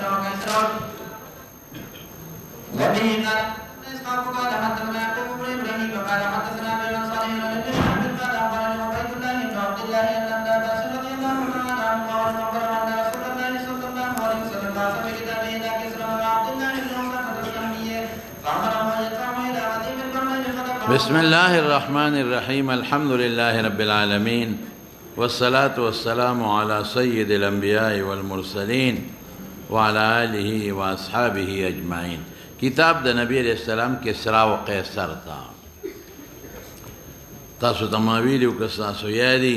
وكسرى وكسرى وبه قال إسحاق قال حدثنا يعقوب بن إبراهيم قال حدثنا أبي بن صالح عن ابن شهاب قال أخبرني عبيد الله بن عبد الله أن ابن عباس رضي الله تعالى عنه قال أخبره أن رسول الله صلى الله عليه وسلم بعث بكتابه إلى كسرى وعبد الله بن عمر الشامية فأمره أن يدفعه إلى عظيم القرنين فدفعه. بسم الله الرحمن الرحيم. الحمد لله رب العالمين والصلاة والسلام على سيد الأنبياء والمرسلين وعلى آله وأصحابه أجمعين. کتاب د نبی علیہ السلام کسرا و قیصر تا تاسو تماویلیو که تاسو یادی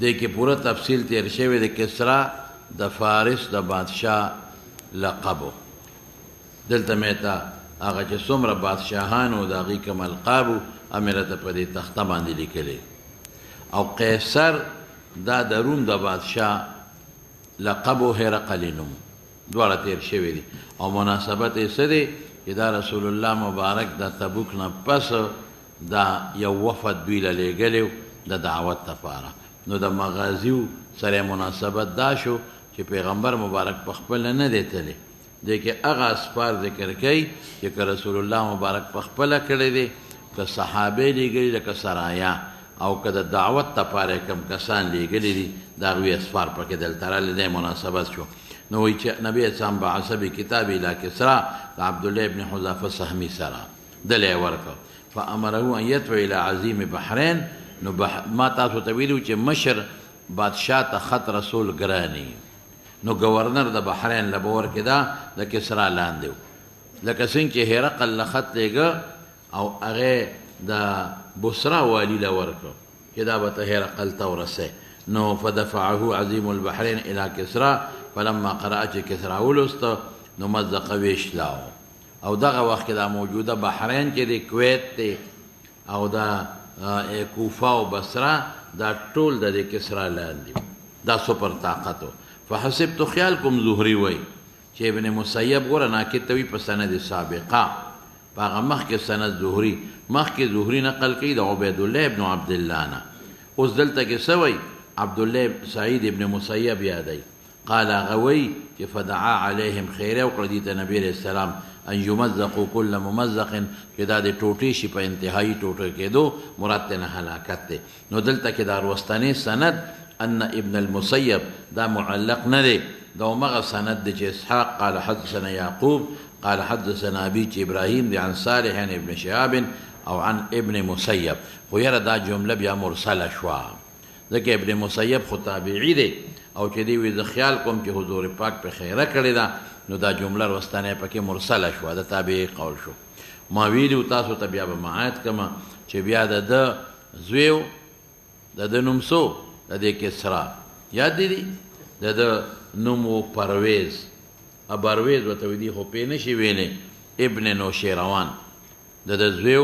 دی که پورا تفصیل تیر شوی د کسرا د فارس د بادشاہ لقبو دلته میتا هغه چې څومره بادشاهانو د هغې کوم القابو امرته په دې تخته باندې لیکلی او قیصر دا د روم د بادشاہ لقبو هرقل نوم دواړه تیر شوي دي او مناسبت یې څه دی چې دا رسول الله مبارک د تبوک نه پس دا یو وفد دوی له لېږلی د دعوت دپاره نو د مغازیو سره مناسبت دا شو چې پیغمبر مبارک په خپله نه دی تللی دی کې هغه اسفار ذکر کوي چې که رسول الله مبارک په خپله کړی دی که صحابه لیږلي لکه سرایا او که د دعوت دپاره کم کسان لیږلي دي د هغوی اسفار پکې دلته راغلی دی مناسبت شو نو وی چې نبی اسلام بعث بکتاب الی کسرا د عبدالله ابن حذافه سهمی سره دلی یې ورکړ فامره ان یدفع الی عظیم بحرین نو ما تاسو ته ویلي چې مشر بادشاه ته خط رسول ګراني نو گورنر د بحرین له به ورکې دا د کسرا لاندې و لکه څنګه چې هرقل له خط لیږه او هغې د بصرا والي له ورکړ چې دا به ته هرقل ته ورسې نو فدفعه عظیم البحرین الی کسرا فلما قرأت کسرا ولست نو مزق ویشلاو او دغه وخت دا موجوده بحرین چې د کویت دی او دا کوفه او بصره دا ټول د کسرا لاندې دا سپر طاقت فحسبت خیال کوم زهري وای چې ابن مسیب ګوره ناکد ته وي په سند سابقه په هغه مخکې سند زهري مخکې زهري نقل کوي د عبیدالله ابن عبدالله نه اوس دلته کې څه وایي عبدالله سعید ابن مسیب یادوي قال غوي فدعا عليهم خيره وکړه دي ته نبی علیہ السلام ان يمزقوا كل ممزق چې دا د ټوټې شي په انتهایی ټوټه کېدو مراد نه هلاکت دی نو دلته کې دا وروستنی سند ان ابن المسيب دا معلق نه دی دا همغه سند دی چې اسحاق قال حدثنا يعقوب قال حدثنا ابي ابراهيم دي عن صالح عن ابن شهاب او عن ابن مسيب خو یاره دا جمله بیا مرسله شوه ځکه ابن مسیب خو تابعي دی او چې دی وی زه خیال کوم چې حضور پاک په خیره کړې ده نو دا جمله وروستنۍ پکې مرسله شوه د تابعي قول شو ما ویلي تاسو ته بیا به معاید کړم چې بیا د ده زوی د ده نوم څو د دې کسرا یاد دی د ده نوم و پرویز پرویز ورته ویلي خو پې نه شي ویلی ابن نوشیروان د ده زوی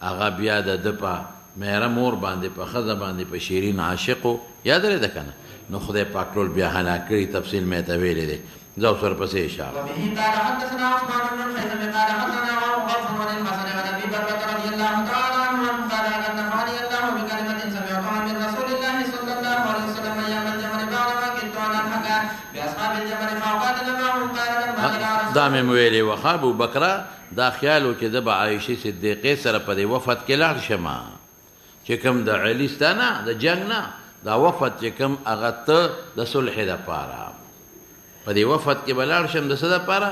هغه بیا د ده په میره مور باندې په ښځه باندې په شیرین عاشق و یاد لرې ده که نه نو خدای پاک ټول بیا هلاک کړي تفصیل مې ته ویلی دی زه اوس ورپسې اشاره وبه قال حدثنا عثمان بن الخيثم قال حدثنا غوث بن الحسن عن ابي بكر رضي الله تعالى عنه قال ان نفعني الله بكلمه سمعتها من رسول الله صلى الله عليه وسلم ايام الجمل بعدما كنت على الحكا باصحاب الجمل فقاتل معهم قال لما رجع دا مې ویلې وخه ابوبکره دا خیال و چې زه به عایشې صدیقې سره په دې وفد کې لاړ شم چې کوم د علي ستا نه د جنګ نه دا وفد چې کوم هغه ته د صلح دپاره په دې وفد کې به لاړ شم د څه دپاره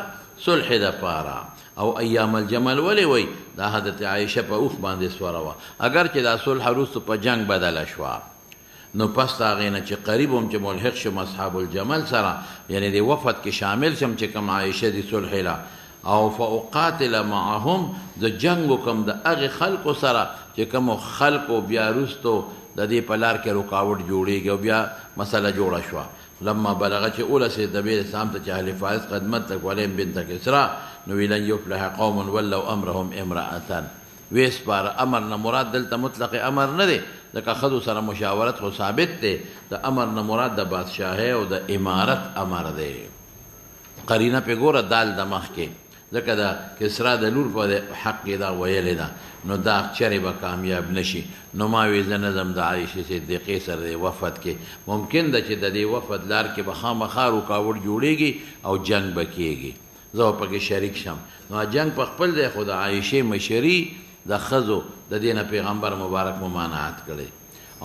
صلح دپاره او ایام الجمل ولې وایي دا حضرت عایشه په اوښ باندې سوره وه اگر چې دا صلح وروستو په جنګ بدله شوه نو پس د هغې نه چې قریب هم چې ملحق شم اصحاب الجمل سره یعنې د وفد کې شامل شم چې کوم عایشه د صلح له او فاقاتل معهم د جنګ وکم د هغې خلکو سره چې کومو خلکو بیا وروستو د دې په لار کې رکاوټ جوړېږي او بیا مسله جوړه شوه لما بلغه چې اولسې نبي اسلام ته چې اهل فارس خدمت ته ولیم بنت کسرا نو وی لن یفلح قوم ولوا امرهم امرأة ویسپاره امر نه مراد دلته مطلق امر نه دی ځکه ښځو سره مشاورت خو ثابت دی د امر نه مراد د بادشاهۍ او د امارت امر دی قرینه پې ګوره دال د مخکې ځکه د کسرا د لور په حق کې دا ویلې ده نو دا چرې به کامیاب نشي نو ما وی زه نه ځم د عایشې صدیقې سره د وفد کې ممکن ده چې د دې وفد لار کې به خامخا رکاوټ جوړېږي او جنګ به کېږي زه به پکې شریک شم نو جنګ په خپل ځای خو د عایشې مشري د ښځو د دې نه پیغمبر مبارک ممانعت کړی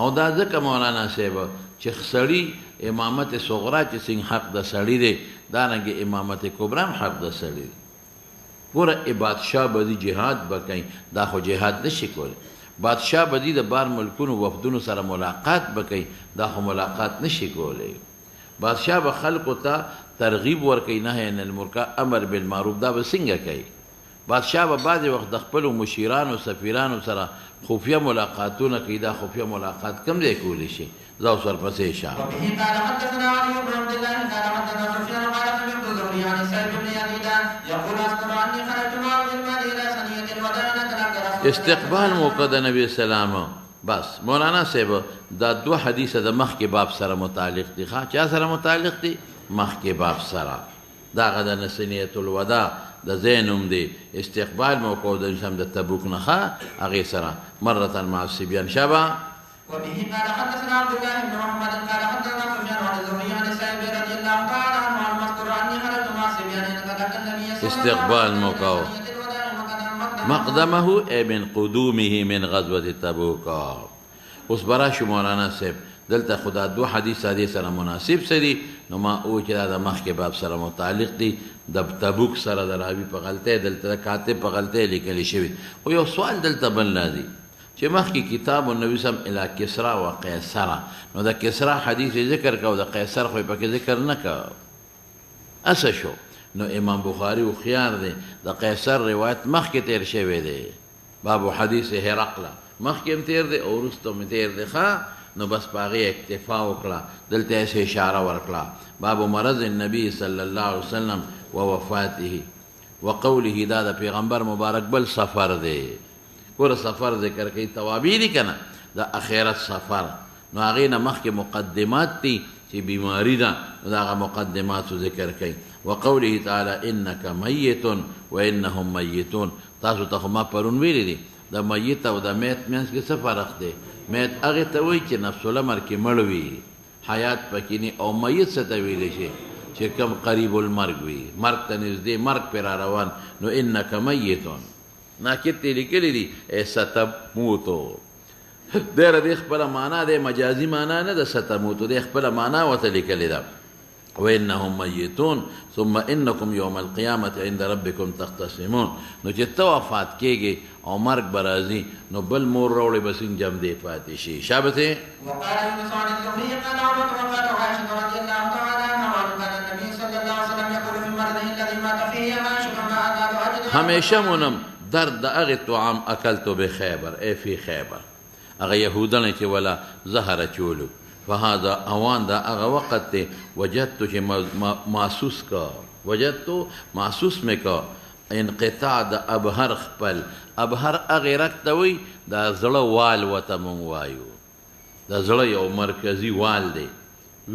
او دا ځکه مولانا صاحب چې سړي امامت صغرا چې څنګه حق د سړي دی دارنګې امامت کبرا هم حق د سړي دی ګوره بادشاه به دي جهاد به کوي دا خو جهاد نشي کولی بادشاه به دي د بار ملکونو وفدونو سره ملاقات به کوي دا خو ملاقات نشي کولی بادشاه به خلقو ته ترغیب ورکوي نهی عن المنکر امر بالمعروف دا به څنګه کوي بادشاه به بعضې وخت د خپلو مشیرانو سفیرانو سره خفیه ملاقاتونه کوي دا خفیه ملاقات کم ځای کولی شي زه اوس ورپسې شم استقبال موقع د نبی سلام بس مولانا صاحب دا دو حدیثه د مخکې باب سره متعلق دي چا سره متعلق دي مخکې باب سره دا غدا نسنیت الوداع د زینوم دی استقبال موقع د انسان د تبوک نه هغه سره مره مع الصبيان شبا وبه قال حدثنا عبد الله بن محمد قال حدثنا سفيان عن الزهري عن سعيد رضي الله تعالى عنه عن مذكور عني خرجت مع الصبيان فذكر النبي استقبال موقع مقدمه ای من قدومه من غزوه تبوک اوس برا شو مولانا صاحب دلته خدا دو حدیث سره مناسب سری نو ما او چې دا مخکې باب سره متعلق دي د تبوک سره د راوی په غلطه دلته کاتب په غلطه لیکل شوی او یو سوال دلته بل لازم چې مخکې کتاب النبی سم الی کسرا و قیصر نو د کسرا حدیث ذکر کو د قیصر خو پکې ذکر نه کا اسه شو نو امام بخاری او خيار دی د قیصر روایت مخکې تیر شوی دی باب حدیث هرقل مخکې تیر دی او رستم تیر دی نو بس باغی اکتفا وکړه دلته ایسه اشاره ورکړه باب مرض النبی صلی الله علیه وسلم و وفاته وقوله دا د پیغمبر مبارک بل سفر دی ګوره سفر ذکر کوي توابی دي که نه د اخرت سفر نو هغې نه مخکې مقدمات دي چې بیماري ده نو د هغه مقدماتو ذکر کوي وقوله تعالی انک میت و انهم میتون تاسو ته خو ما پرون ویلي دي د میت او د میت منځ کې څه فرق دی میت هغې ته وایي چې نفس الامر کې مړ وي حیات پکې نه او میت څه ته ویلی شي چې کم قریب المرګ وي مرګ ته نږدې مرګ پرې را روان نو انک میتون ناکت ته لیکلی دي ستموتو ډېره دې خپله معنا دی مجازي معنا نه ده ستموتو دې خپله معنا ورته لیکلې ده وانهم میتون ثم انکم یوم القیامة عند ربکم تختصمون نو چې ته وفات کېږي او مرګ به راځي نو بل مور راوړې به څنګه جم دی پاتې شي شابته وقال يونس عن الزهري قال عروة وفاة عائشة رضي الله تعالى عنها وكان النبي صلى الله عليه وسلم يقول في مرضه الذي مات فيه ما شكر ما أزال أجد همیشه مونم درد اغه طعام اکلتو به خیبر ای فی خیبر اغه یهودان چې ولا زهره چولو فهذا اوان دا اغه وقت ته وجدت چې محسوس کا وجدت محسوس میکا انقطاع د ابهر خپل ابهر اغه رکتوي دا زړه وال وته مون وایو دا زړه یو مرکزی وال دی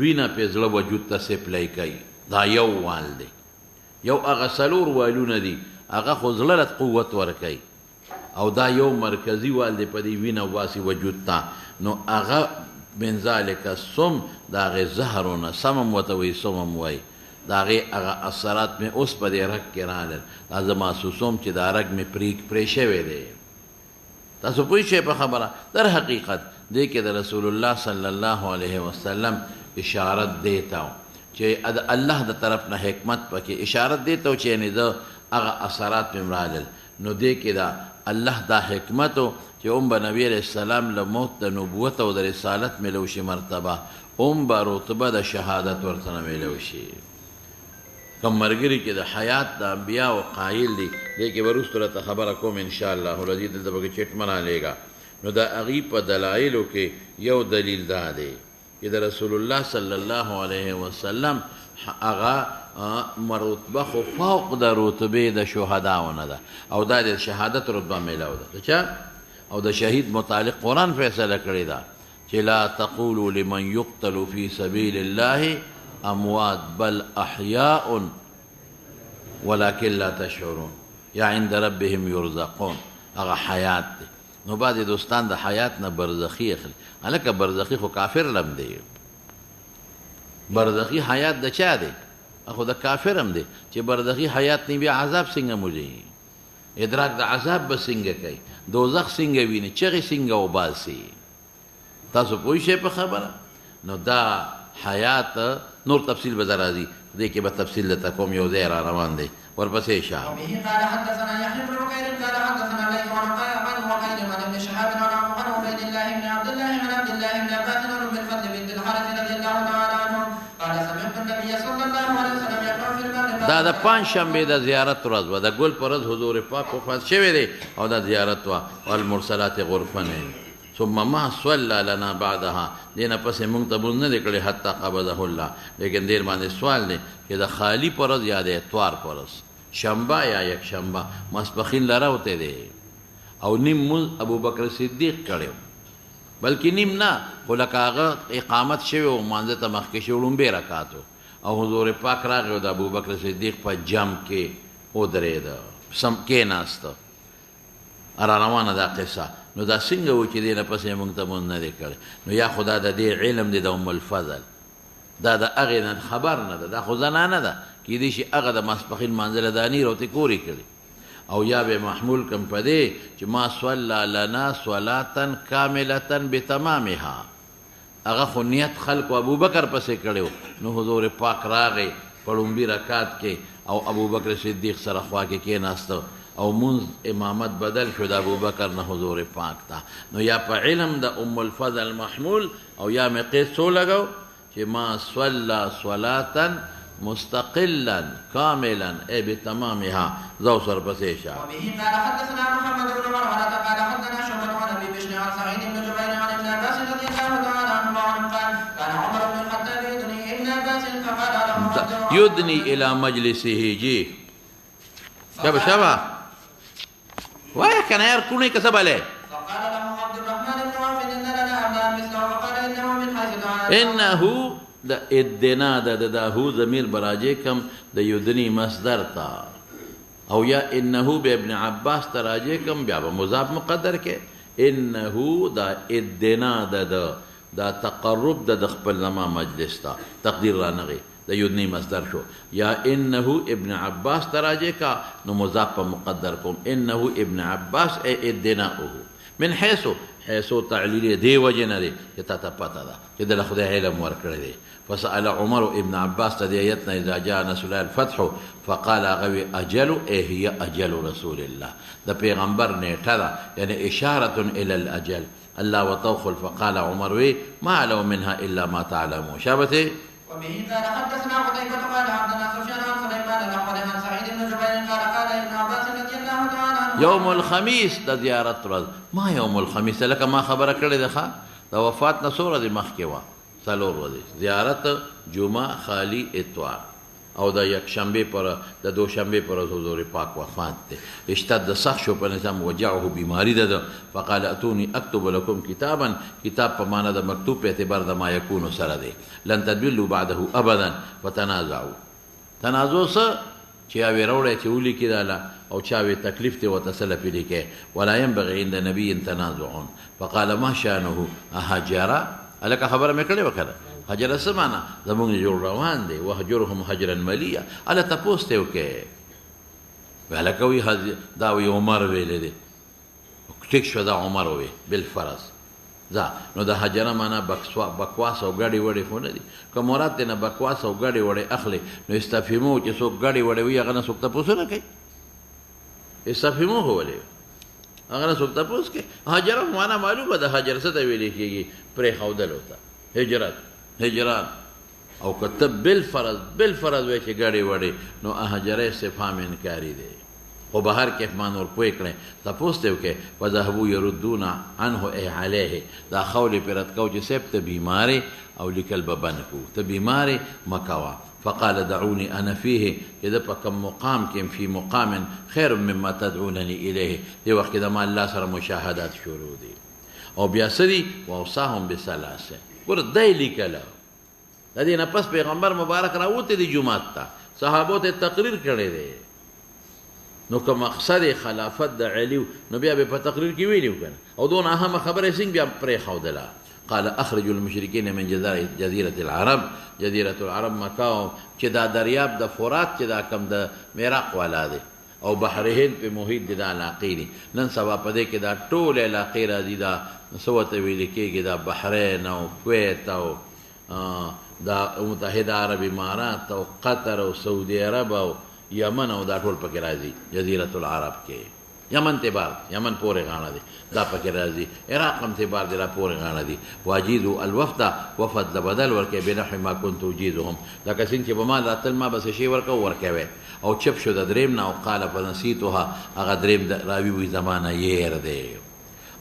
وینا په زړه وجود ته سپلای کوي دا یو وال دی یو اغه سلور والونه دي هغه خو زړه قوت ورکوي او دا یو مرکزی وال دی په دې وینه واسي وجود ته نو هغه من ذلک السم دا هغې زهرونه سمم ورته وایي سمم وایي د هغې هغه اثرات مې اوس په دې رګ کې راغلل دا زه محسوسوم چې دا رګ مې پرې شوی دی تاسو پوه شئ په خبره در حقیقت دې کې د رسول الله صلی الله علیه وسلم اشارت دیتا چې د الله د طرف نه حکمت پکې اشارت دیتا چې یعنې د هغه اثرات مې راغلل نو دې کې دا الله دا حکمت چې به نبی علیہ السلام له موت د نبوت او د رسالت میلو شي مرتبه به رتبه د شهادت ورته نه میلو شي کوم ملګري چې د حیات د انبیاء او قایل دي دې کې به وروسته راته خبره کوم انشاءالله العزیز دلته پکې چټ مه رالیږه نو د هغې په دلایلو کې یو دلیل دا دی چې د رسول الله صلی الله علیه وسلم هغه مرتبه خو فوق د رتبې د شهداونه ده او دا د شهادت رتبه میلاو ده چا او د شهید متعلق قرآن فیصله کړې ده چې لا تقولوا لمن يقتل في سبيل الله اموات بل احیاء ولكن لا تشعرون یا عند ربهم یرزقون هغه حیات دی نو بعضې دوستان د حیات نه برزخي اخلي هلکه برزخي خو کافر لم دی برزخي حیات د چا دی خو د کافر هم دی چې برزخي حیات نه بیا عذاب څنګه موجي ادراک د عذاب به څنګه کوي دوزخ څنګه ویني چغې څنګه وباسي تاسو پوه شئ په خبره نو دا حیات نور تفصیل به راځي دې کې به تفصیل درته کوم یو ځای را روان دی ورپسې شاه وبه قال حدثنا يحيى بن بكير قال حدثنا ليث عن وقيل عن ابن شهاب عن عبيد الله بن عبد الله بن عبد الله بن عباس بن ام الفضل بنت الحارث رضي الله تعالى عنهم قال سمعت النبي صلى الله عليه وسلم يقرأ في البر دا د پنج شنبې د زیارت ورځ وه د ګل په ورځ حضور پاک وفات شوی دی او دا زیارت وه والمرسلات غرفن ثم ما صلى لنا بعدها دینه پسې مونږ ته مونځ نه دی کړی حتی قبضه الله لیکن دیر باندې سوال دی چې د خالی په ورځ یا د اتوار په ورځ شنبه یا یک شنبه ماسپښین له راوتی دی او نیم مونځ ابوبکر صدیق کړی بلکې نیم نه خو لکه هغه اقامت شوی و مانځه ته مخکې شوی لومبی رکعت او حضور پاک راغی او د ابوبکر صدیق په جم کې ودرېده کېناسته را روانه دا قصه نو دا څنګه و چې دې نه پسې مونږ ته مونځ نه دی کړی نو یا خو دا د دې علم دی د ام الفضل دا د هغې نه خبر نه ده دا خو زنانه ده کیدای شي هغه د ماسپښین مانځله دا نیر او تکورې کړي او یا به محمول کم په دې چې ما صلی لنا صلاة کاملة بتمامها هغه خو نیت خلکو ابوبکر پسې کړی نو حضور پاک راغی په لومبي رکعت کې او ابوبکر صدیق سره خوا کې کېناسته او منځ امامت بدل شو د ابوبکر نه حضور پاک ته نو یا په علم د ام الفضل محمول او یا مې قیس څو لګو چې ما صلى صلاة مستقلا كاملا اي بتمامها ذو سربسي شاء وبه قال حدثنا محمد بن مروان قال حدثنا شعبة عن ابي بشر عن سعيد بن جبير عن ابن عباس رضي الله تعالى عنهما قال كان عمر بن الخطاب يدني ابن عباس فقال له يدني الى مجلسه جي شبه ويا كان يركوني كسب عليه فقال له عبد الرحمن بن عوف ان لنا ابناء مثله وقال انه من حيث تعالى انه دا ادنا دا هو ضمیر براجه کم دا یدنی مصدر تا او یا انه به ابن عباس تراجه کم بیا مضاف مقدر کې انه دا ادنا دا تقرب دا خپل زما مجلس تا تقدیر را نغی دا یدنی مصدر شو یا انه ابن عباس تراجه کا نو مضاف مقدر کوم انه ابن عباس ای ادناؤه من حيث تعليل دي وجنه دي تا پتا دا چې د خدای علم ورکړی دی فسأل عمر ابن عباس تديتنا إذا جاء نصر الله الفتح فقال غوي أجل إيه هي أجل رسول الله ده پیغمبر نیټه ده يعني إشارة إلى الأجل الله وتوخل فقال عمر وي ما لو منها إلا ما تعلمون شابته وبه قال حدثنا قتيبة قال حدثنا سفيان عن سليمان الأحول عن سعيد بن جبير قال ابن عباس رضي الله تعالى عنه يوم الخميس ده زيارة رز ما يوم الخميس لك ما خبرك کړی ده ده وفات نصوره دي مخکې وه څلور ورځې زیارت جمعه خالی اتوار او د یک شنبه پر د دوشنبه پر حضور پاک وفات ده اشتد سخت شو په نظام وجعه بیماری ده فقال اتوني اكتب لكم كتابا کتاب په معنا د مکتوب په اعتبار د ما يكون سره ده لن تدلوا بعده ابدا فتنازعوا تنازع سره چې اوی وروړی چې ولي کېداله او چاوي تکلیف ته وتسله پې لیکې ولا ينبغي عند نبي تنازع فقال ما شانه اهجر الکه خبره مې کړې وکړه هجر څه معنا زمونږ جوړ روان دی وهجرهم هجرا مليا الا تاسو ته وکې ولکه وی دا وی عمر ویلې دی ټیک شو دا عمر وی بالفرض ځا نو دا هجر معنا بکواس او غړي وړي خو نه دي کوم مراد نه بکواس او غړي وړي اخلي نو استفهمو چې څوک غړي وړي وی هغه نه څوک تاسو نه کوي استفهمو هو ولې هغه څوک تاسو کې هجر معنا معلومه ده هجر څه ته ویل کېږي پرې خودل وتا هجرات او کتب بالفرض وی چې غړي وړي نو هجر استفهام انکاری دی او بهر کې مانور پوي کړي تاسو ته وکي وذهبوا يردون عنه اي عليه دا خول پرت کو چې سب ته بیماری او لیکل ببنکو ته بیماری مکوا فقال دعوني انا فيه اذا كم مقام كم في مقام خير مما تدعونني اليه دی وخت دا ما الله سره مشاهدات شروع دي او بیا سری واوصاهم بثلاثه ګور دای لیکل د دې نه پس پیغمبر مبارک راوته دی جمعه ته صحابو ته تقریر کړي دي نو که مقصد خلافت د علی نو بیا به په تقریر کې ویلو کنه او دون اهم خبره څنګه بیا پرې خودله قال اخرج المشركين من جزيره العرب جزيره العرب مکاو چې دا دریاب د فرات چې دا کم د میراق والا دی او بحر هند په محیط د علاقې دي نن سبا په دې کې دا ټول علاقې راځي دا سوته ویل کېږي دا بحرین او کویت او دا متحده عرب امارات او قطر او سعودي عرب او یمن او دا ټول پکې راځي جزیره العرب کې یمن ته بار یمن پورې غاڼه دي دا پکې راځي عراق هم ته بار دی را پورې غاڼه دي واجیدوا الوفد وفد لبدل ورکه بنحو ما كنت اجيدهم لکه څنګه چې بما راتل ما بس شی ورکه ورکوي او چپ شو د دریم نه او قال فنسيتها هغه دریم راوي وي زمانہ ير دی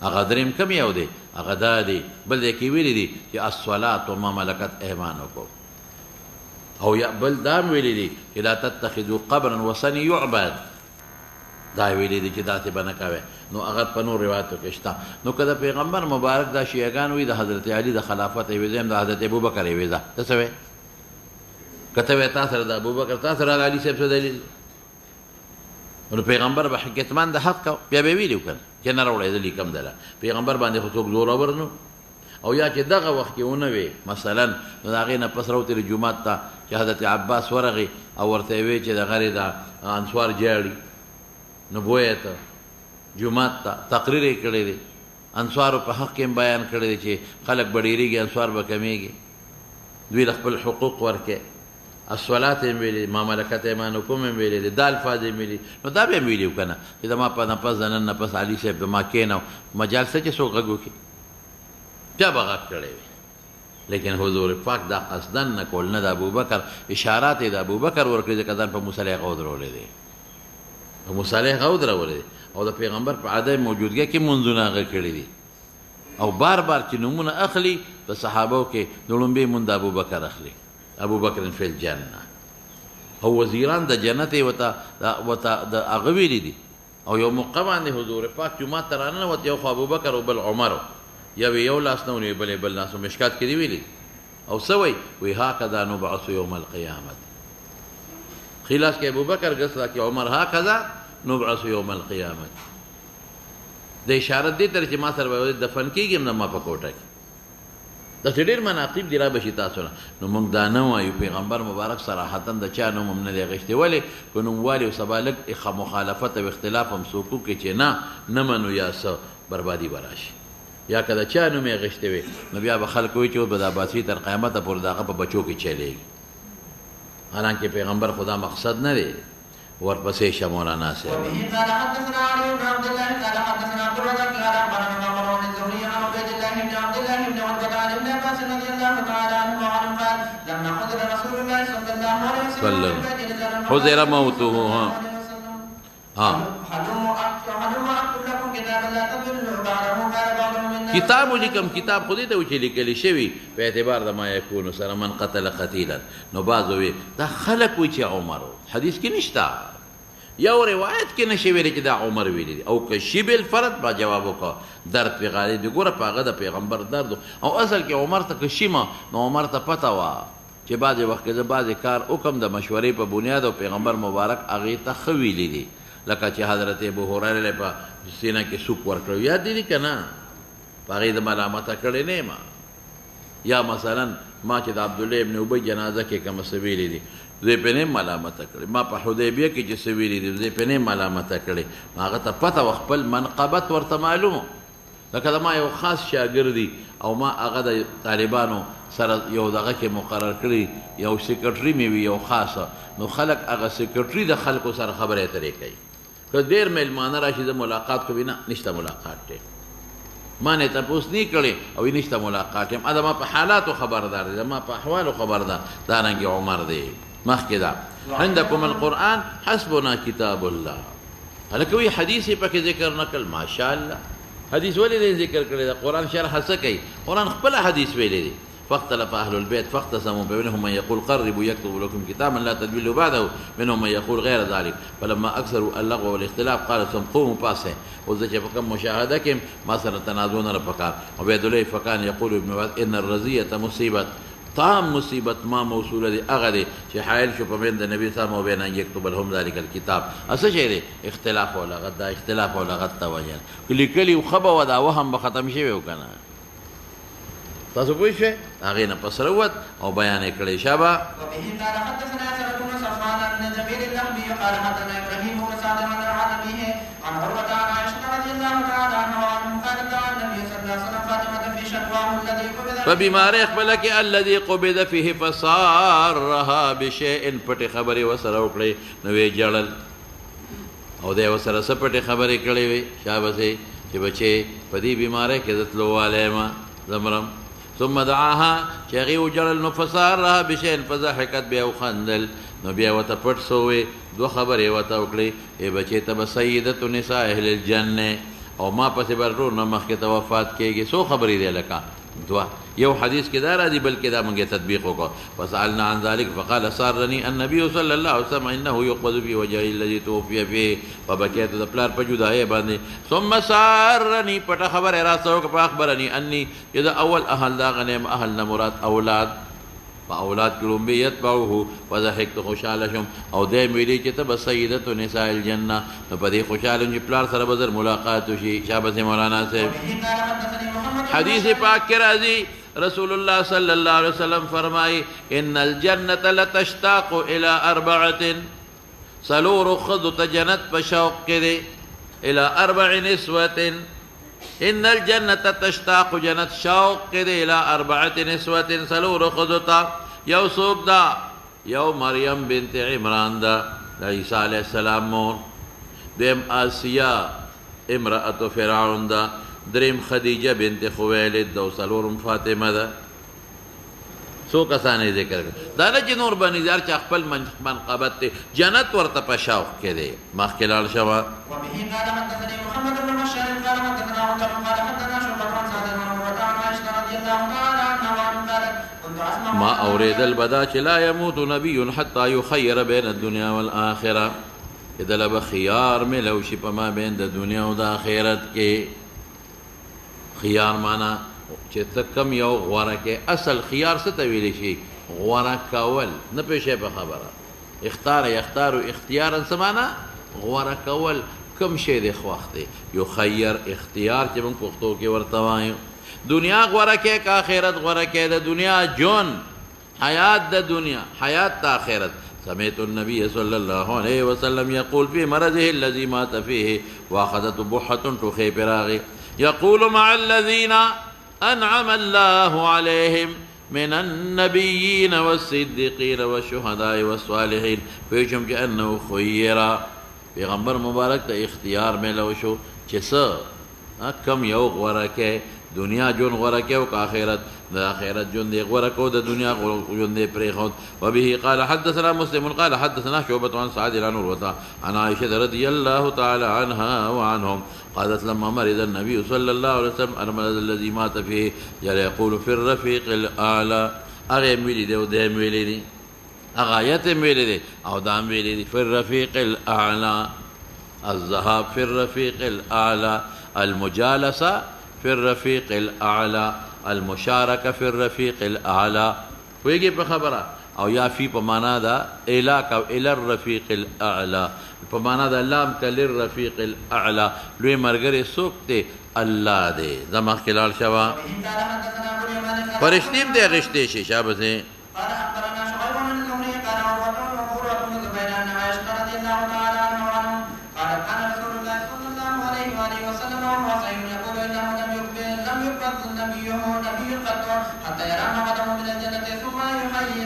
هغه دریم کم یو دی هغه دا دی بل دی کې ویلي دي چې الصلاه وما ملكت ايمانكم او یا بل دام ویلي دي چې لا تتخذوا قبرا وثني يعبد دا ویلي دي چې داسې به نه کوئ نو هغه په نور روایتو کې شته نو که د پیغمبر مبارک دا شیعګان وي د حضرت علي د خلافت یې ویزه د حضرت ابوبکر یې ویزه ته څه وایې که ته وایې تا سره د ابوبکر تا سره د علي صاحب څه دلیل نو پیغمبر به کتمان د حق کو بیا به ویلي وکړه چې نه راوړی دلي کم دله پیغمبر باندې خو څوک زورور نو او یا چې دغه وخت کې ونه وي مثلا نو د هغې نه پس راوتلې جومات ته چې حضرت عباس ورغی او ورته یې ویې چې د غرې د انصوار جاړي نو بویه ته جومات ته تقریر یې کړی دی انصارو په حق کې بیان کړی دی چې خلک به ډېرېږي انصار به کمیږي دوی له خپل حقوق ورکړي الصلات یې ویلي ما ملکت ایمانکم یې ویلي دي دا الفاظ یې ویلي نو دا به یې ویلي و که نه چې زما په نفس د نن نفس علي صاحب د ما کېنه مجال څه چې څوک غږ وکړي چا به غږ کړی وي لیکن حضور پاک دا قصدن نه کول نه د ابوبکر اشارات یې د ابوبکر ورکړي ځکه ځان په مصلیح ودرولې دی په مصالح ودرولې دي او د پیغمبر په عدم موجودګۍ کې منځونه هغه کړي دي او بار بار چې نومونه اخلي په صحابو کې د لومبۍ مونږ د ابوبکر اخلي ابوبکر فی الجنه او وزیران د جنت وته د هغه ویلي دي او یو موقع باندې حضور پاک جومات ته راننوت یو خو ابوبکر او بل عمر یو لاس نه ونیوی بل لاس مشکات کې دي ویلي او څه وایي هکذا نبعث یوم القیامت خلاص کې ابوبکر غسلا کې عمر هکذا نبعث یوم القیامت د اشاره دې تر چې ما سره دفن کېږم نه ما په کوټه کې دا ډېر مناقب دي را بشي تاسو نو موږ دا نه وایو پیغمبر مبارک صراحتا د چا نوم هم نه دی اخیستی ولې که نوموالي او سبا لږ مخالفت او اختلاف هم څوک وکړي چې نه منو یا څه بربادي به راشي یا که د چا نوم یې اخیستی وي نو بیا به خلک وایي چې به د عباسي تر قیامته پورې د هغه په بچو کې چلیږي حالانکه پیغمبر خدا مقصد نه دی ورپسې شه مولانا صاحب قال حدثنا علي بن عبد الله قال حدثنا عبد الرزاق قال اخبرنا عمر بن الزهري عن عبيد الله بن عبد الله بن عتبة عن ابن عباس رضي الله تعالى عنه وعنه قال لما حضر رسول الله صلى الله عليه وسلم حضر موته کتاب ولیکم کتاب خو دې ته و چې لیکلی شوي په اعتبار د ما یکونو سره من قتل قتیلا نو بعض وی دا خلک وی چې عمر حدیث کې نشته یو روایت کې نشي ویلی چې دا عمر ویلی دی او که شی بالفرد با جواب وکړه درد پې غالب دی ګوره په هغه د پیغمبر درد او اصل کې عمر ته که شیمه نو عمر ته پته وه چې بعضې وخت کې زه بعضې کار وکړم د مشورې په بنیاد او پیغمبر مبارک هغې ته ښه ویلی دي لکه چې حضرت ابو هریره په سینه کې سوک ورکړو یاد دي که نه په هغې د ملامته کړی نه یم یا مثلا ما چې د عبدالله ابن ابی جنازه کې کومه څه ویلي دي زه یې پې نه ملامته کړې ما په حدیبیه کې چې څه ویلي دي زه یې پې نه ملامته کړې هغه ته پته وه خپل منقبت ورته معلوم لکه زما یو خاص شاګردي او ما هغه د طالبانو سره یو دغه کې مقرر کړي یو سیکرټري مې وي یو خاصه نو خلک هغه سیکرټري د خلکو سره خبرې اترې کوي که ډېر میلمانه راشي زه ملاقات کوي نه نشته ملاقات دی ما نه تپوس نه کړی او نشته ملاقات یم زما په حالاتو خبردار دی زما په احوالو خبردار دارنګې عمر دی مخکې دا عندکم القرآن حسبنا کتاب الله هلکه وایي حدیث یې پکې ذکر نه کړل ماشاءالله حدیث ولې دی ذکر کړی د قرآن شرح څه کوي قرآن خپله حدیث ویلی دی فاختلف أهل البيت فاختصموا منهم من يقول قربوا يكتب لكم كتابا لا تدلوا بعده منهم من يقول غير ذلك فلما أكثروا اللغو والاختلاف قال ثم قوموا باسه وذلك فكم مشاهدكم ما سنتنازون ربكار عبيد الله فكان يقول ابن عباس إن الرزية مصيبة تام مصیبت ما موصوله دی هغه دی چې حایل شو په بین د نبی صلی الله علیه وسلم یکتب لهم ذلک الكتاب اصل شی دی اختلاف او لغت دا اختلاف او لغت ته وایي کلی کلی خبر ودا وهم به ختم شي وکنه تاسو پوه شئ هغه نه پس وروت او بیان کړي شابه وبه قال حدثنا سعد بن صفوان بن جبير اللحمي قال حدثنا ابراهيم بن سعد بن عن عن عروة عن عائشة رضي الله تعالى عنها وعنهم قالت دعا النبي صلى الله عليه وسلم فاطمة في شكواه الذي قبض فبما خپل کې الذي قبض فيه فصارها بشيء پټ خبري وسره وکړي نو وی جړل او د وسره سپټ خبري کړي وي شابه چې بچي په دې بیماره کې دتلو والما زمرم ثم دعاها چغي وجړل نو فصارها بشيء فضحكت بها وخندل نو بیا وته پټ سوې دو خبرې وته وکړي ای بچي ته سیدۃ نساء اهل الجنه او ما پسې برو نو مخکې ته وفات کېږي سو خبرې دی لکه دوا یو حدیث کې دا راځي بلکې دا موږ تطبیق وکړو فسالنا عن ذلك فقال سارني النبي صلى الله عليه وسلم انه يقبض في وجهه الذي توفي فيه فبكيت د پلار په جدای باندې ثم سارني پټه خبر را سو په اخبرني اني اذا اول اهل دا غنم اهل مراد اولاد فاولاد کلم بیتبعوه وضحکت خوشحال شم او دې ویلي چې ته سیدۃ نساء الجنه نو په دې خوشحال چې پلار سره بدر ملاقات شي شابه مولانا سے حدیث پاک کې راځي رسول الله صلی الله علیه وسلم فرمای ان الجنه لتشتاق الى اربعه سلور خذ جنت بشوق کې الى اربع نسوه ان الجنه تشتاق جنت شوق کې الى اربعه نسوه سلور خذ یو سوق دا یو مریم بنت عمران دا عیسی علیہ السلام مور دیم آسیہ امرأة فرعون دا دریم خدیجه بنت خویلد دا سلورم فاطمه دا سو کسانه ذکر کړ دا نه چې نور باندې دار چې خپل منقبت ته جنت ورته په شوق کې دی مخکلال شوا وبه قال حدثني محمد بن بشار قال حدثنا عمر قال حدثنا شعبة عن سعد بن عروة عن عائشة رضي الله تعالى عنها وعنها قالت كنت اسمع ما اورید البدا چې لا يموت نبي حتى يخير بين الدنيا والآخرة اذا لب خيار ملو شي په ما بین د دنیا او د آخرت کې خيار معنا چې تکم یو غوړه کې اصل خيار څه ته ویل شي غوړه کول نه پېښه په خبره اختار یختار اختیارا سمانا غوړه کول کم شی د خوخت یو خیر اختیار چې موږ پښتو کې ورته وایو دنیا غوړه کې کا آخرت غوړه کې د دنیا جون حیات د دنیا حیات د آخرت سمعت النبي صلى الله عليه وسلم يقول في مرضه الذي مات فيه واخذته بحة تخي براغي يقول مع الذين أنعم الله عليهم من النبيين والصديقين والشهداء والصالحين فيجم كأنه خيرا پیغمبر مبارک ته اختیار ملو شو چې څه کم یو غوړه کې دنیا جون غوړه کې او آخرت د آخرت جون دی غوړه کو د دنیا جون دی پرې خو وبه قال حدثنا مسلم قال حدثنا شعبة عن سعد بن عروة عن عائشة رضي الله تعالى عنها وعنهم قالت لما مرض النبي صلى الله عليه وسلم المرض الذي مات فيه يقول في الرفيق الأعلى اغه ملي دی او د ملي دی اغایت ملي دی او دام ملي دی في الرفيق الأعلى الذهاب في الرفيق الأعلى المجالسة في الرفيق الأعلى المشاركة في الرفيق الأعلى ويجي بخبره او یا فی په معنا دا الاک او الى الرفيق الاعلى په معنا دا لام کل الرفيق الاعلى لوی مرګره سوکته الله دې زما خلال شوا فرشتیم دې غشته شي شابه سي قال اخبرنا شعيب بن الزهري قال وقرة بن زبير عن عائشة رضي الله تعالى عنها قال كان رسول الله صلى الله عليه واله وسلم وهو صحيح يقول انه لم يقبض النبي قط حتى يرى مقدمه من الجنة ثم يحيي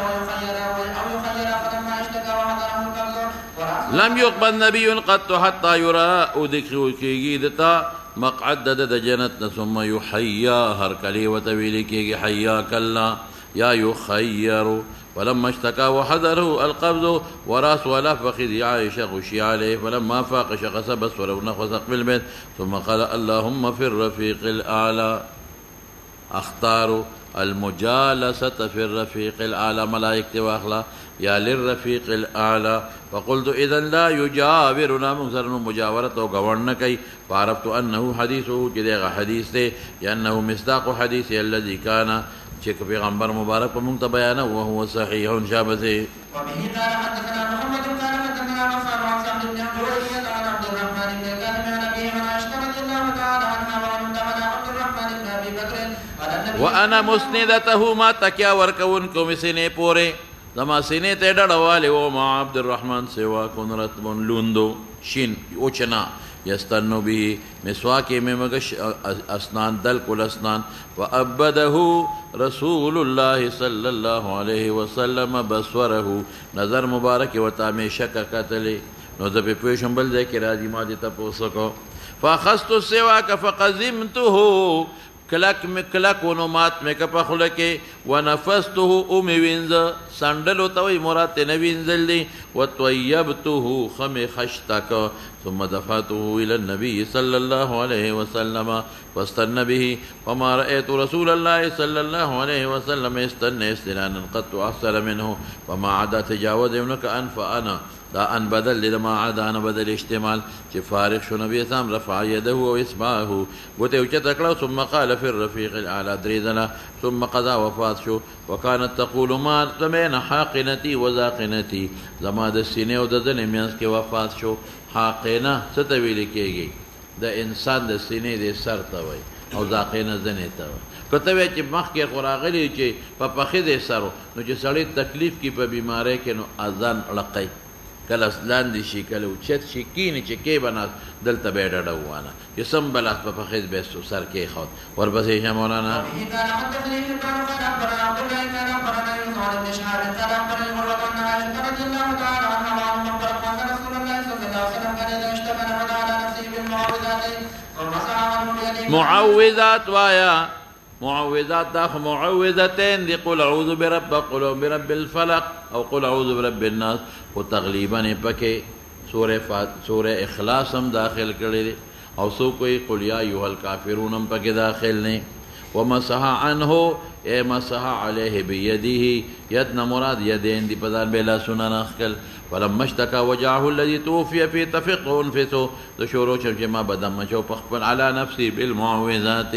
ويخير او يخير فلما اشتكى وحضره القبض لم يقبل نبي قط حتى يرى ذكر کیږي دتا مقعد د جنت ثم يحيى هر کلی وتویل کیږي حياك الله يا يخير فلما اشتكى وحضره القبض وراس ولا فخذ عائشة غشي عليه فلما فاق شخص بصره ونخوص في البيت ثم قال اللهم في الرفيق الأعلى اختار المجالسة في الرفيق الأعلى ملائكة وأخلا يا للرفيق الأعلى فقلت إذا لا يجاورنا منصر مجاورة وقورنكي فعرفت أنه حديثه جديغ حديثه لأنه مصداق حديثه الذي كان چې پیغمبر مبارک په مونږ ته بیانه او هو صحیح شابه. وبه قال حدثنا محمد قال حدثنا غفار عن سعد بن عبد عن عبد الرحمن بن كان عن ابيه عن عائشه رضي الله تعالى عنها وعن عبد الرحمن بن ابي بكر قال النبي وانا مسندته ما تکیا ورکون کوم سینې پورې زما سینې ته ډډواله او ما عبد الرحمن سوا کن رتبن لوندو شین اوچنا یستنو به مسواک میں مگش اسنان دل کل اسنان وابده رسول الله صلی الله علیه وسلم بصره نظر مبارک وتا میں شک قتل نو د په پوښم بل ځای کې راځي ما دې تاسو کو فاخذت السواك فقزمته کلک ونو مات میں کپا خلکے ونفسته امی وینز سندلو توی مراد نوینزل دی وطویبته خم خشتک ثم دفعته الى النبي صلى الله عليه وسلم واستنى به وما رأيت رسول الله صلى الله عليه وسلم استنى استنانا قد أحسن منه وما عدا تجاوز ابنك أنف أنا دا ان بدل لما عدا انا بدل اشتمال چې فارغ شو نبی اسلام رفع يده واسمعه وته وچتکړه ثم قال في الرفيق الاعلى دريدنا ثم قضى وفات شو وكانت تقول ما تمن حاقنتي وزاقنتي زما د سینې او د ځنې میانس کې وفات شو. حاقنه څه ته ویل کېږي؟ د انسان د سینې د سر ته وایي او زاقنه ځنې ته وایي. کته وی چې مخکې خوراغلی چې په پخې د سرو نو چې سړی تکلیف کې په بیماری کې نو اذان لقي کله لاندې شي کله اوچت شي کینې چې کې بنا دلته به ډډه وانه چې سم بلاس په پخې به سر کې خو ورپسې شه مولانا معوذات وایا معوذات داخ معوذتين دي قل اعوذ برب الفلق او قل اعوذ برب الناس وتغليبا پکې سورہ اخلاص هم داخل کړي او سو کوئی قل یا ایها الکافرون هم پکې داخل نه. ومسح عنه اي مسح عليه بيده يدنا مراد يدين دي پدان بلا سنن اخل ولما اشتكى وجعه الذي توفي في تفقه انفسه شروع چې ما بدم چو پخپل على نفسي بالمعوذات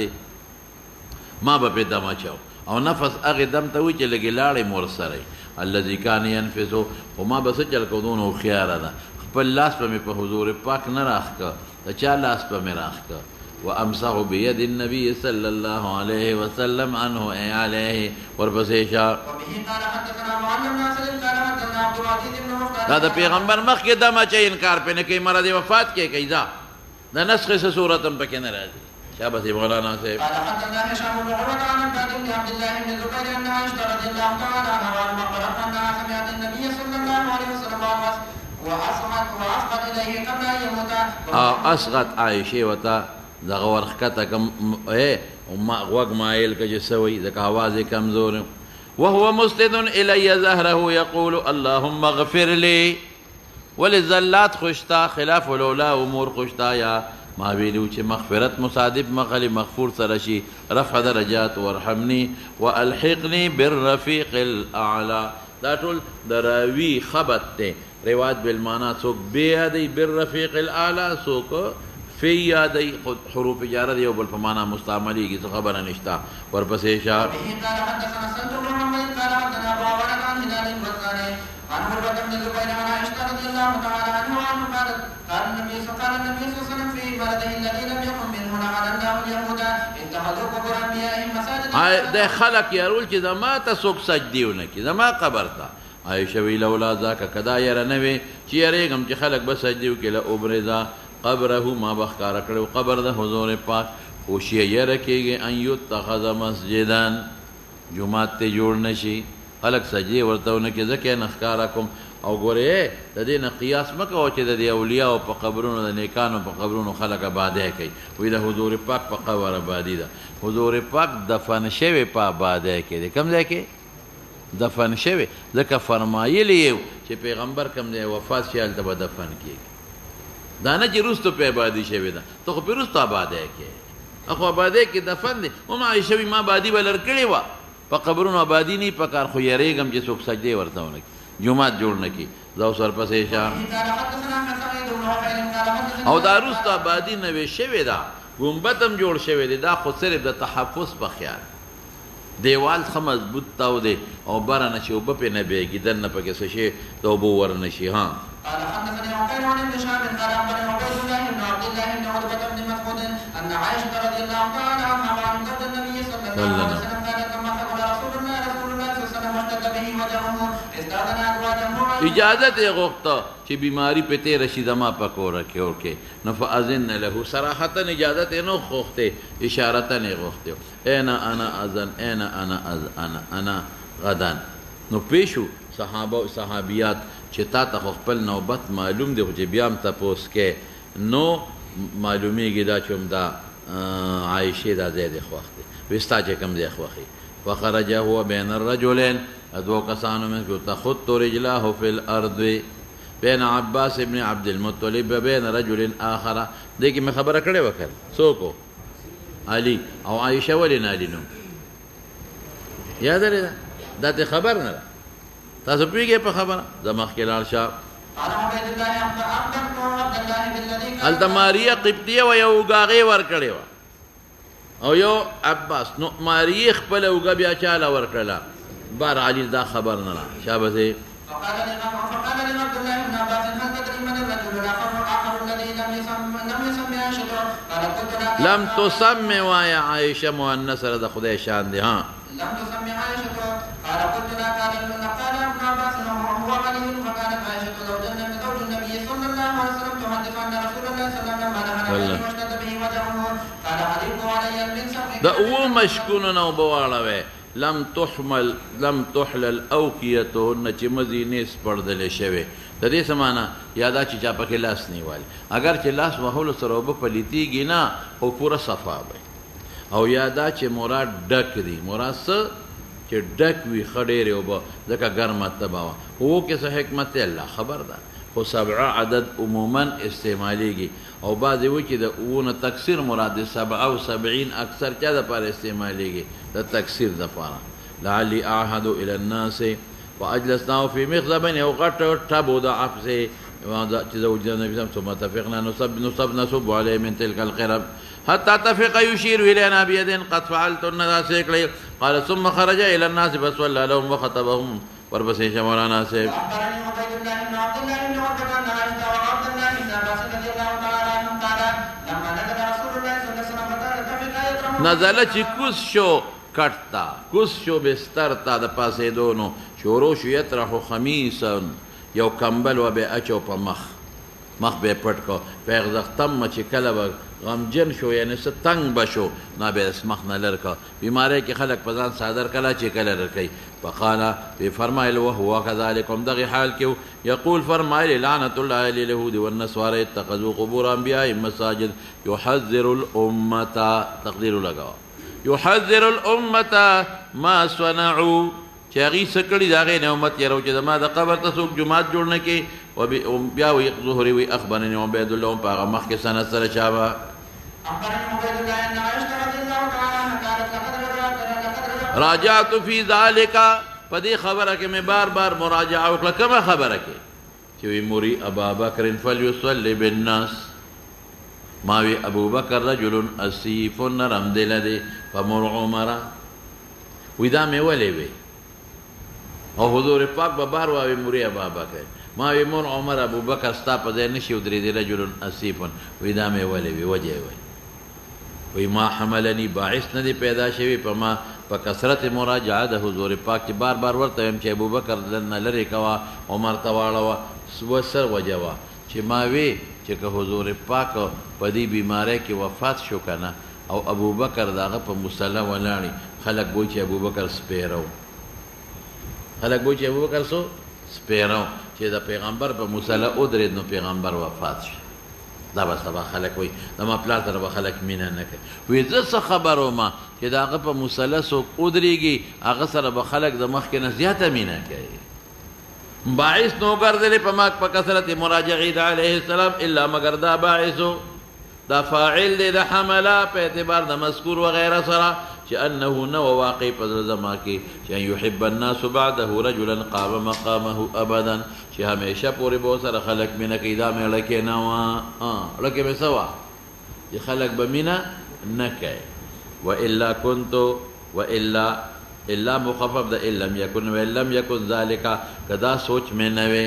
ما به په دم اچاو او نفس هغه دم ته وی چې لګی لاړې مور سره الذي كان ينفسه وما بس چل کو دونو خيار ده خپل لاس په په حضور پاک نه راخ کا چا لاس په مې راخ کا وامسح بيد النبي صلى الله عليه وسلم عنه اي عليه وربسيشا دا د پیغمبر مخ کې دم اچي انکار په نه کوي مراد وفات کې کوي دا نسخه سے صورت هم پکې نه راځي. شابه مولانا صاحب قال حدثنا هشام بن عروة عن عبد الله بن زبير أن عائشة رضي الله تعالى عنها المقبرة أنها سمعت النبي صلى الله عليه وسلم وأصغت إليه قبل أن يموت. أصغت عائشة وتا دغه ورخته کم ما وق مایل کې سوي ځکه आवाज کمزور وهو مستد الي ظهره يقول اللهم اغفر لي وللزلات خشتا خلاف الاولى امور خشتا یا ما ویلو چې مغفرت مصادف مغلی مغفور سره شي رفع درجات وارحمني والحقني بالرفيق الاعلى دا ټول دراوی خبط ته روایت بالمعنى څوک به دی بالرفيق الاعلى څوک في يدي حروف جاره دی او بل په معنا مستعملي کی خبره نشتا ورپسې شاه قال حدثنا سنت بن محمد قال حدثنا ابو عمر عن هلال البصري عن عروة بن الزبير عن عائشة رضي الله تعالى عنها قال النبي صلى الله عليه وسلم في بلده الذي لم يكن منه لعن الله اليهود اتخذوا قبور انبيائهم مساجد. ده خلق يقول چې زما ته څوک سجديونه کی زما قبر ته عائشة وی لولا ذاك کدا ير نه وي چې یریګم چې خلق بس سجديو کې له ابرزا قبره ما بخکار کړو قبر د حضور پاک خوشی یې رکیږي ان یتخذ مسجدان جمعات ته جوړ نشي خلق سجدي ورتهونه کې ځکه نخکارکم او ګوره د دې نه قیاس مکو چې د اولیاء او په قبرونو د نیکانو په قبرونو خلق آباده کوي وی د حضور پاک په قبر آبادی ده حضور پاک دفن شوی په آباده کې کوم ځای کې دفن شوی ځکه فرمایلی چې پیغمبر کوم دی وفات شي هلته به دفن کیږي دا نه چې روستو په آبادی شوی ده ته خو په روستو آباده کې اخو آباده کې دفن دی هم عایشه وی ما آبادي به لر کړې وه په قبرونو آبادي نه په کار خو یریږم چې څوک سجدې ورته ونه کړي جومات جوړ نه کړي زه اوس ورپسې شه او دا روستو آبادي نوې شوې ده ګمبد هم جوړ شوی دی دا خو صرف د تحفظ په خیال دیوال ښه مضبوط تاو دی او بره نه چې اوبه پرې نه بیږي دننه پکې څه شي د اوبو ورنه شي. ها قال حدثني عقيل عن ابن شهاب قال اخبرني عبيد الله بن عبد الله بن عتبة بن مسعود ان عائشة رضي الله تعالى عنها وعن زوج النبي صلى الله عليه وسلم قالت لما ثقل رسول الله صلى الله عليه وسلم واشتد به وجهه استاذن ازواجه اجازت یې غوښته چې بیماری پې تېره شي زما په کوره کې ورکې نو فاذن له صراحتا اجازت یې نه غوښتې اشارتا یې غوښتې اینا انا اذن اینا انا غدن. نو پیشو صحابه او صحابیات چې تا ته خپل نوبت معلوم دی خو چې بیا هم تپوس کې نو معلومیږي دا چې دا عایشې دا ځای دی خوښ دی وایي ستا چې کوم ځای خوښي. فخرج هو بین الرجلین دو کسانو میں کو تخط رجلاه فی الارض بین عباس ابن عبد المطلب بین رجل آخر. دیکھیں میں خبر کڑے وکر سوکو علی او عائشہ ولی نالی نو یاد لري دا ته خبر نه تاسو پیږئ په خبره زمخ کې لاړ شه. هلته ماریا قبطیه وه یو اوږاغې ورکړې وه او یو عباس نو ماریې خپله اوږه بیا چاله ورکړله بار علي دا خبر نه له شابسې فقال لعبد الله بن عباس هل تدري من الرجل الاخر الذي لم يسم عائشة؟ قال قلت لا. لم تسم وایا عائشه مؤنث سره د خدای شان دی. ها لم تسم عائشة. قال قلت لا. قال ابن عباس هو علي فكانت عائشة زوج النبي صلى الله عليه وسلم تحدث ان رسول الله صلى الله عليه وسلم نهى واشتد به وجهه قال حلفت علي من سفك. د او مشکونو نو بواړوي لم تحلل اوکیتهن چې مزینې سپړدلې شوې د دې څه معنا یا دا چې چا پکې لاس نیوالي اگر چې لاس وهلو سره اوبه پلیتېږي نه خو پوره صفا وي او یا دا چې مراد ډک دي مراد څه چې ډک وي ښه ډېرې اوبه ځکه ګرمه تبه وه اوو کې څه حکمت دی الله خبر ده خو 7 عدد عموما استعمالیږي او بعضې وایي چې د اوو نه تکثیر مراد دی 77 اکثر چا دپاره استعمالیږي د تکثیر دپاره. لعلی اعهد الى الناس واجلسناه في مخزب یو غټ ټب د عفسې چې زوج النبي ثم اتفقنا نصب عليه من تلك القرب حتى اتفق يشير الينا بيد قد فعلتن ذا قال ثم خرج الى الناس فصلى لهم وخطبهم وربسي مولانا سيف. اخبرني عبيد الله بن عبد الله بن عتبة عن عائشة وعبد الله بن عباس رضي الله تعالى عنهم قال لما نزل رسول الله صلى الله عليه وسلم اتفق يترمم نزل چې کوز شو کټتا کوز شو بستر تا د پاسېدو نو شروع شو یطرحو خمیسا یو کمبل و به اچو په مخ به پټ کو پیغزختم چې کله به غمجن شو یعنی څه تنګ به شو نه به مخ نه لر کا بیماری کې خلک په ځان صادر کله چې کله رکی فقال به فرمایل وهو كذلكم دغه حال کې یقول فرمایل لعنت الله علی اليهود والنصارى اتخذوا قبور انبیاء مساجد يحذر الامه تقدیر لگاو يحذر الامه ما صنعوا چې هغې څه کړي د هغې نه امت یې رو چې زما د قبر ته څوک جومات جوړ نه کړي بیا وی ظهري وی اخبرني عبید الله په هغه مخکې سند سره چا به راجعت فی ذلک په دې خبره کې مې بار بار مراجعه وکړه کومه خبره کې چې وی مري ابا بکر فلیصلی بالناس ما وی ابو بکر رجل اسیف نرم دل دی فمر عمر وی دا مې ولې وی او حضور پاک به بار واوی مري ابا بکر ما وی مور عمر ابو بکر ستا په ځای نشي ودرېدی رجل اسیف وی دا مې ولې وی وجه وی ما حملني باعث نه دی پیدا شوی په ما په کثرت مراجعه د حضور پاک چې بار بار ورته ویم چې ابو بکر دننه لرې کوه عمر ته واړوه سر وجه وه چې ما وی چې که حضور پاک په دې بیمارۍ کې وفات شو که نه او ابو بکر د هغه په مصله ولاړې خلک وایي چې ابو بکر سپیره خلک وایي چې ابو بکر سپیره چې د پیغمبر په مصله ودرېد نو پیغمبر وفات شو دا به سبا خلک وایي زما پلار سره به خلک مینه نه کوي وایي زه څه خبر ومه چې د هغه په مصله څوک ودرېږي هغه سره به خلک د مخکې نه زیاته مینه کوي باعث نو ګرځېدلی په ما په کثرت مراجعې د علیه السلام الا مگر دا باعثو دا فاعل دی د حمله په اعتبار د مذکور وغیره سره چې انه نو واقع په زړه زما کې چې ان یحب الناس بعده رجلا قام مقامه ابدا چې همیشه پورې به سره خلک مینه کوي دا مې لکې نه وه لکې مې څه وه چې خلک به مینه نه کوي والا الا مخفف د ان لم يكن و ان لم يكن ذلك کدا سوچ میں نوے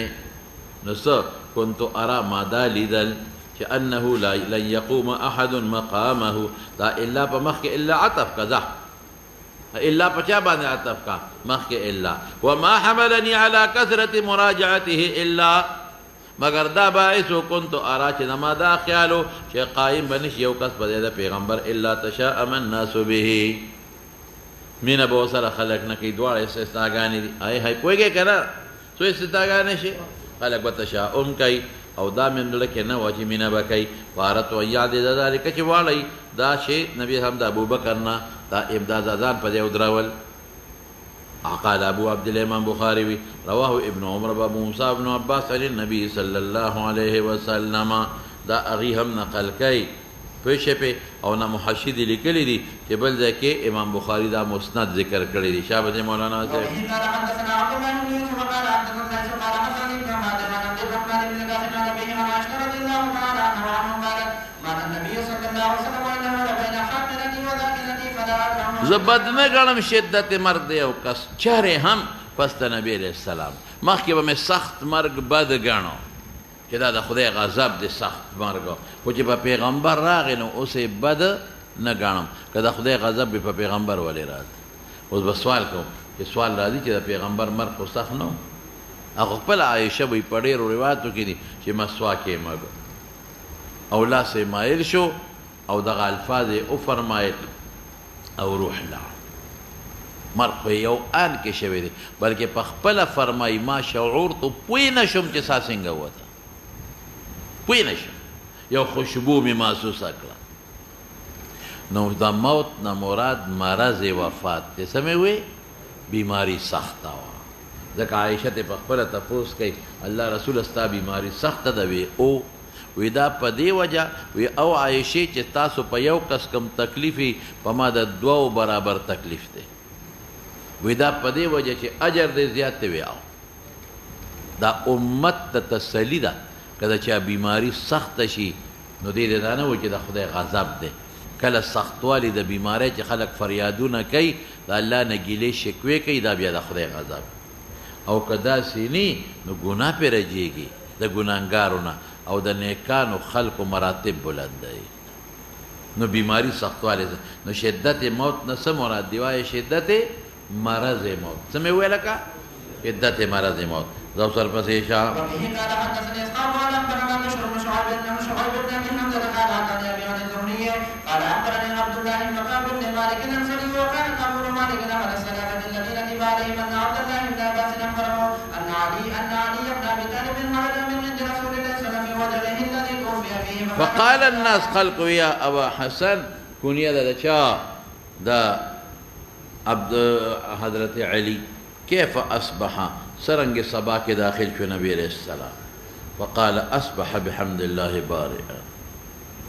نس كنت ارى ما دا لیدل چې انه لن يقوم احد مقامه دا الا بمخ الا عطف کذا الا پچا باندې عطف کا مخ الا وما حملني على كثرة مراجعته الا مگر دا باعث كنت ارى چې ما دا خیالو چې قائم بنش یو کس په پیغمبر الا تشاءم الناس به مینا به سره خلق نه کی دواړه استثناګانې دي هاي پوهیږي کنه سو استثناګانې شي خلق به تشاؤم کوي او دا من لکه نه واجی مینا به کوي وارت و یاد ذلك چې واړی دا شی نبی هم د ابوبکر نه دا امداد اذان په دې ودرول قال ابو عبد الله امام بخاري رواه ابن عمر ابو موسى ابن عباس عن النبي صلى الله عليه وسلم دا اغي هم نقل کوي پوښې په او نه محشد لیکلي دي چې بل ځکه امام بخاري دا مسند ذکر کړی دي شابه مولانا صاحب زبد نه غنم شدت مرګ دی او کس چاره هم پس نبی علیہ السلام مخکې به مې سخت مرګ بد غنو چې دا د خدای غضب دی سخت مرګ خو چې په پیغمبر راغی نو اوس یې بد نه غنم که د خدای غضب به په پیغمبر ولې راځي اوس به سوال کوم چې سوال راځي چې د پیغمبر مرګ خو سخت نه هغه خپل عایشه وی په ډېرو روایتو کې دي چې مسواک یې مګ او لاس یې مایل شو او دغه الفاظ یې وفرمایل او روح لا مرګ په یو آن کې شوی دی بلکې په خپله فرمایي ما شعور تو پوی نشم چې سا څنګه وته پوی نشم یو خوشبو مې محسوسه کړه نو د موت نه مراد مرض وفات دی څه مې وی بیماری سخته وه ځکه عایشه ته په خپله تپوس کوي الله رسول ستا بیماری سخته ده وی او وی دا په دې وجه وی او عایشې چې تاسو په یو کس کم تکلیفي په ما د دوو برابر تکلیف دی وی دا په دې وجه چې اجر دې زیات دی وی او دا امت ته تسلی ده که د چا بیماری سخته شي نو دې دا نه وایي چې د خدای غضب دی کله سختوالی د بیماری چې خلک فریادونه کوي د الله نه ګیلې شکوې کوي دا بیا د خدای غضب او که داسې نی نو ګناه پرې رجېږي د ګناهګارو نه او د نیکانو خلقو مراتب بلندوي نو بیماری سختوالی نو شدت موت نه څه مراد دی وایي شدت مرض موت څه مې وویل که شدت مرض موت زو سر پسې شه قال أخبرني عبد الله بن مقابل بن مالك الأنصاري وكان أبو مالك على الثلاثة الذين كتب عليهم أن عبد الله بن عباس أخبره أن علي بن أبي طالب خرج من عند رسول الله صلى الله عليه وسلم في وجهه الذي توفي فيه فقال الناس خلقوا يا أبا حسن كنيا دا شا دا عبد حضرت علي كيف أصبح سرنگ صباح کے داخل شو نبی علیہ السلام فقال أصبح بحمد الله بارئا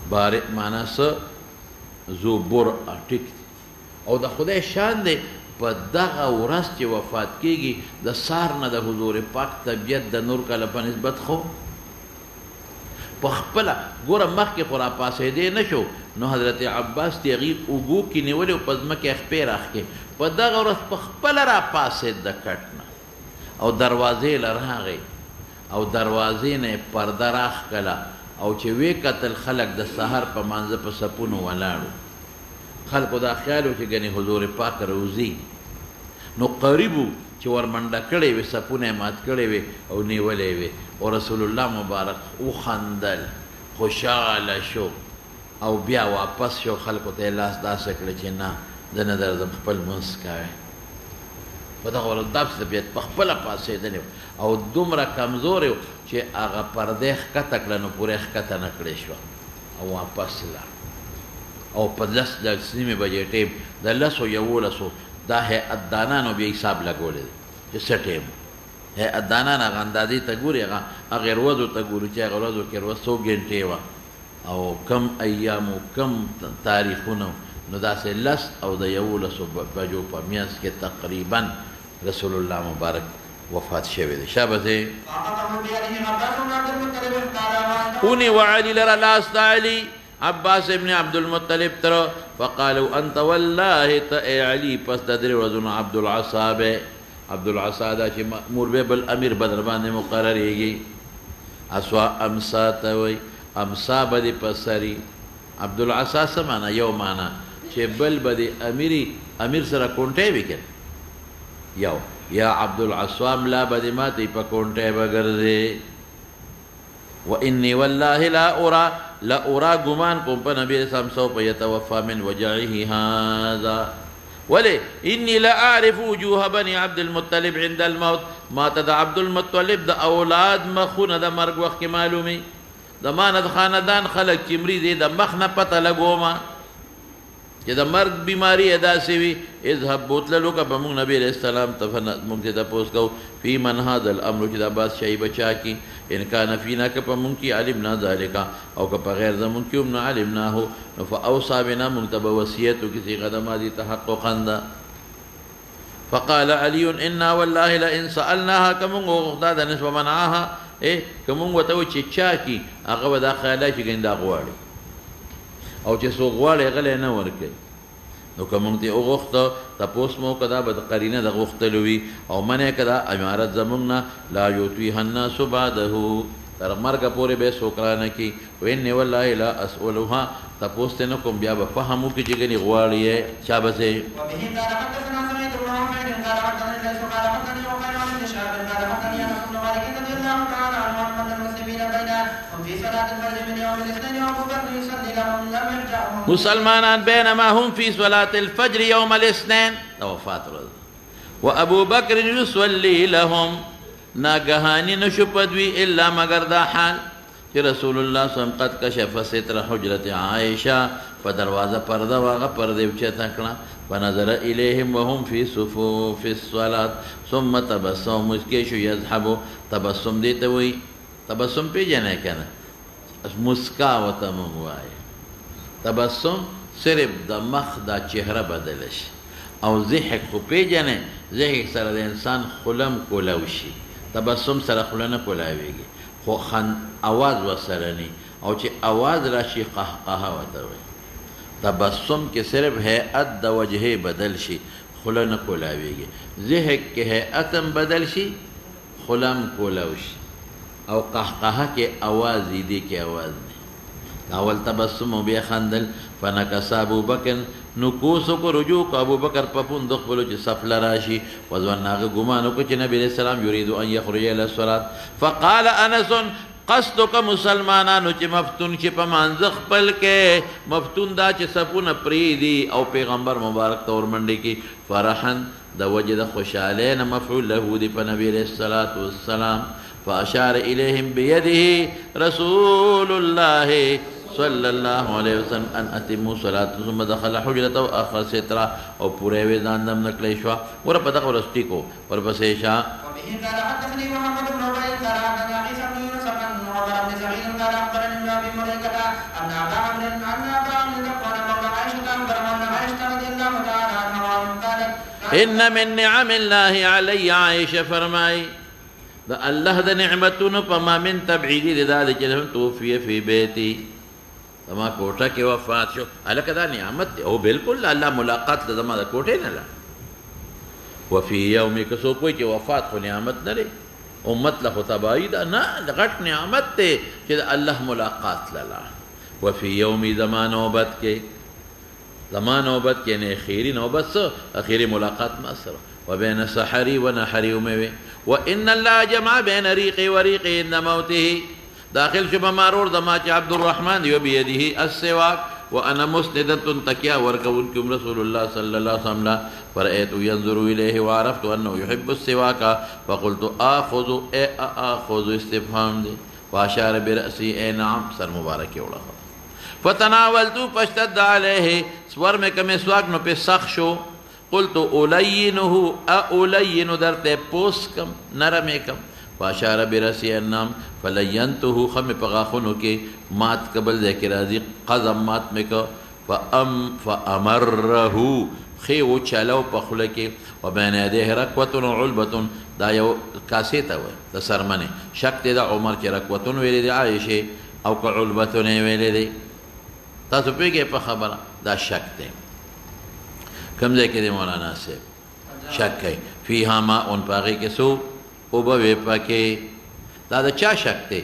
بارئ معنی س ذو برء ټیک او د خدای شان دی په دغه ورځ چې وفات کیږي د سار نه د حضور پاک طبیعت د نور کله په نسبت خو په خپله ګوره مخکې خو را پاڅېدی نه شو نو حضرت عباس د هغې اوږو کې نیولې او په ځمکې خپې راښکې په دغه ورځ په خپله را پاڅېد د کټ نه او دروازې له راغی او دروازې نه یې پرده راښکله او چې وی قتل خلق د سحر په مانځه په سپونو ولاړو خلقو دا خیالو چې ګنې حضور پاک روزي نو قریبو چې ورمنډه کړې وې سپونه مات کړې وې او نیولې وې او رسول الله مبارک وخندل خوشحاله شو او بیا واپس شو خلقو ته لاس داسې کړه چې نه زه نه درځم خپل منځ کوئ په دغه ورځ داسې طبیعت په خپله پاڅېدلی او دومره کمزوری و چې هغه پردې ښکته کړه نو پورې ښکته نه کړې شوه او واپس لاړ او په 10 نیمې بجې ټیم د 11 دا هیئت دانانو بیا حساب لګولی دی چې څه ټیم هیئت دانان هغه اندازې ته ګوري هغې ورځو ته ګوري چې هغه ورځو کې ورځ څو ګنټې وه او کم ایام و کم تاریخونه نو داسې 10 او د 11 بجو په میانځ کې تقریبا رسول الله مبارک وفات شوی دی شابه ونی و علی لره لاس د علي عباس ابن عبد المطلب تر فقالوا انت والله ته علي پس تدري ورځونو عبد العصا به عبد العصا دا چې مأمور به بل امیر بدر باندې مقرریږي اسوا امسا ته وي امسا به پسري عبد العصا سمانا یو معنا چې بل به امیر سره کونټه وکړي یو یا عبد العصا لا به ماته په کونټه بغرزي واني والله لا ارى غمان کوم په نبی اسلام سو په يتوفى من وجعه هذا ولي اني لا اعرف وجوه بني عبد المطلب عند الموت ما تد عبد المطلب د اولاد مخونه د مرګ وخت معلومي د ماند خاندان خلق چې مریض د مخ نه پته لګوما چې د مرګ بیماری ادا سوي اذهب بوتللو کا بمون نبی علیہ السلام تفن مونږ ته پوس کو فی من هذا الامر چې د عباس شای بچا کی ان کان فینا ک پمون کی علمنا ذالک او ک بغیر زمون کی من علمناه فاوصى بنا منتب وصیت کی قدم دي تحققا فقال علي انا والله لئن سالناها كم غدا نسب منعها کوم وته چې چا کی هغه ودا خیاله چې ګنده غواړي او چې سو غواړي غلې نه ورکي نو کوم ته وغوخته تاسو مو کدا بد قرینه د غوختلوي او منه کدا امارت زمونږه لا یوتوی الناس بعده تر مرګ پورې به سوکرانه کی وین والله لا اسئلها تاسو ته نو کوم بیا به فهمو کې چې ګني غواړي چا بسه مسلمانان بينما هم في صلاة الفجر يوم الاثنين وفات وأبو بكر يصلي لهم ناقهاني نشبدوي إلا مگر دا حال رسول الله صلى الله عليه وسلم قد كشف ستر حجرة عائشة فدروازة پرده واغا پرده وچتا کنا فنظر إليهم وهم في صفوف الصلاة ثم تبسم مسكيشو يذهبوا تبسم ديتوي تبسم پی جانے کنا مسکا و تموای تبسم صرف د مخ دا چهره بدلش او ضحك خو پی جانے ضحك سره د انسان خلم کولاوشي تبسم سره خلنه کولاويږي خو خن आवाज وسرني او چې आवाज راشي قهقه وته وي تبسم کې صرف هيئت د وجهه بدل شي خلنه کولاويږي ضحك کې هيئتم بدل شي خلم کولاوشي او قهقه کې आवाज دي کې आवाज نه اول تبسم بیا خندل فنکس ابو بکر نکوس کو رجوع ابو بکر پپون دخلو چې سفل راشي وځناغه ګمانو کو چې نبی رسول الله يريد ان يخرج الى الصلاه فقال انس قصدك مسلمانانو چې مفتون چې په مانځ خپل کې مفتون دا چې سپونه پریدي او پیغمبر مبارک تور منډي کې فرحن د وجد خوشاله نه مفعول له دی په نبی رسول الله والسلام فاشار اليهم بيده رسول الله صلى الله عليه وسلم ان اتموا صلاه ثم دخل حجرته واخر سترا او پورے ویدان دم نکلې شو ور پتا ورستی کو ور پسې شا وبه قال حدثني محمد بن عبيد قال حدثنا عيسى بن يونس بن عمر بن سعيد قال اخبرني ابي مليكه ان ابا عمرو قال مولى عائشه برهان عائشه رضي الله تعالى عنها قالت ان من نعم الله علي عائشه فرمای دا الله د نعمتونو پما من تبعیدی لذا چې توفی فی بیتی تما کوټه کې وفات شو الکه دا نعمت او بالکل الله ملاقات د زما د کوټه نه لا وفي يومك سو کوئی چې وفات خو نعمت نه لري امت له تبعید نه غټ نعمت ته چې الله ملاقات لاله وفي يوم زمان نوبت کې نه اخیری نوبت اخیری ملاقات ما سره وبين سحري ونحري وموي وان الله جمع بين ريقي وريقي عند موته داخل شبه مارور دما چې عبد الرحمن دی بيده السواك وانا مسندة تكيا وركونكم رسول الله صلى الله عليه وسلم فرأيت ينظر اليه وعرفت انه يحب السواك فقلت اخذ استفهام دي واشار برأسي اي نعم سر مبارك ولا فتناولت فاشتد عليه سور میں کمی سواک نو پہ سخ شو قلت اولینه اولین درتے پوس کم نرم کم فاشار برسی النام فلینته خم پغاخنو کے مات قبل دے کے راضی قضم مات میں کا فامرہو خیو چلو پخل کے وبین یدیہ رکوتن علبتن دا یو کاسیتا ہوئے تسرمنے شک دا عمر کے رکوتن ویلی دے عائشے او کا علبتن ویلی دے تاسو پوهېږئ په خبره دا شک دی کوم ځای کې دی مولانا صاحب شک کوي فیها ماء په هغې کې څو اوبه وې پکې دا د چا شک دی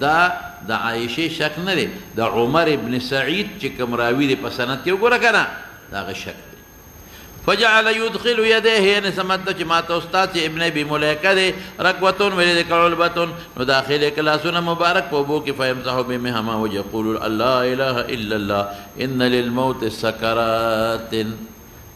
دا د عایشې شک نه دی د عمر ابن سعید چې کوم راوي دی په سند کې وګوره که نه د هغه شک دی فجعل يدخل يديه یعنې څه مطلب چې ما ته استاد چې ابن ابي ملیکه دی رکوتون ویلې دی کړلبتون نو داخل کې لاسونه مبارک په اوبو کې فیمسحو بمهما ویقول الله اله الا الله ان للموت سکرات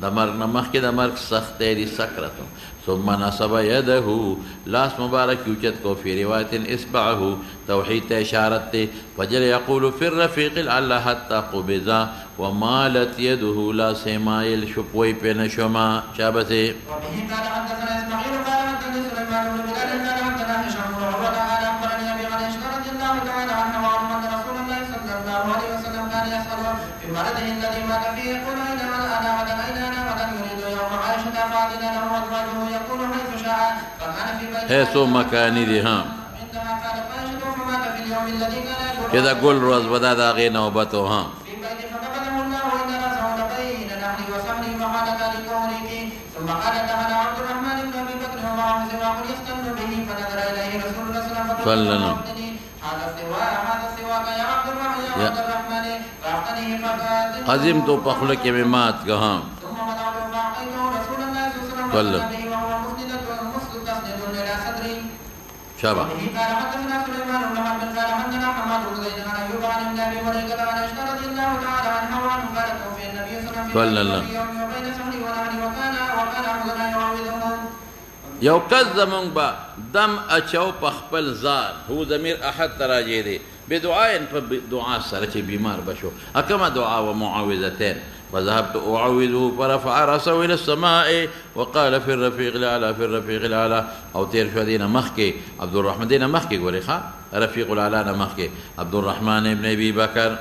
د مرګ نه مخکې د مرګ سختۍ دي سکرتون ثم نصب يده لاس مبارك يوجد في رواية إصبعه توحيد إشارة فجل يقول في الرفيق الأعلى حتى قبضا ومالت يده لا سمايل شبوي بين شما شابته وبه قال حدثنا إسماعيل قال حدثني سليمان بن بلال قال حدثنا هشام بن عروة قال أخبرني أبي عائشة رضي الله تعالى عنها وعن أن رسول الله صلى الله عليه وسلم كان يسأل في مرضه الذي مات فيه يقول أين أنا غدا أين أنا غدا يريد يوم عائشة فأذن له أزواجه يقول حيث شاء فكان في بيت حيث مكاني دي ها عندما كانت عائشة فمات في اليوم الذي كان يقول كذا قول روز بدا دا غي نوبته ها في بيت فقبله الله وإن رأسه بين نحري وسمري فقال ذلك وريكي ثم قال دخل عبد الرحمن بن أبي بكر ومعه سواق يستن به فنظر إليه رسول الله صلى الله عليه وسلم هذا السواق يا عبد الرحمن فأعطنيه فقال قزمت بخلك بمات كهام ثم مدعو فأعطيته رسول الله صلى الله عليه وسلم وهو مسند إلى صدري شابه وبه قال حدثنا سليمان بن حرب قال حدثنا حماد بن زيد عن أيوب عن ابن أبي مليكة عن عائشة رضي الله تعالى عنها وعنه قال توفي النبي صلى الله عليه وسلم في يوم وبين سهري ونهري وكان أحدنا يعوذه یو کس زمونږ به دم اچو په خپل ځان هو ضمیر احد ته راجع دی بدعاء په دعا سره چې بیمار بشو اکما دعا و معاوذتين فذهبت أعوذه فرفع رأسه إلى السماء وقال في الرفيق الأعلى في الرفيق الأعلى أو تير شو دينا مخكي عبد الرحمن دينا مخكي قولي خا رفيق الأعلى مخكي عبد الرحمن بن أبي بكر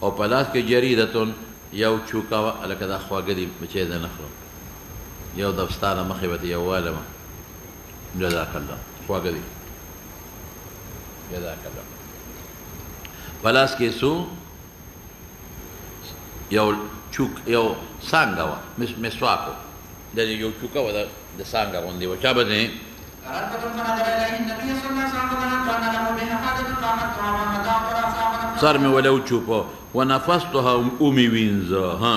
أو بلاس جريدة يو تشوكا لك ذا أخوة قديم بشيء ذا نخلو یو دبستانه مخې به ته یووالی وه جزاک الله خوا قدي جزاک الله په لاس کې څو یو چوک یو څانګه وه مسواک و د یو چوکه وه د څانګه غوندې وه چا به ځې سر مې وله وچوپه ونفستها ومې وینځه ها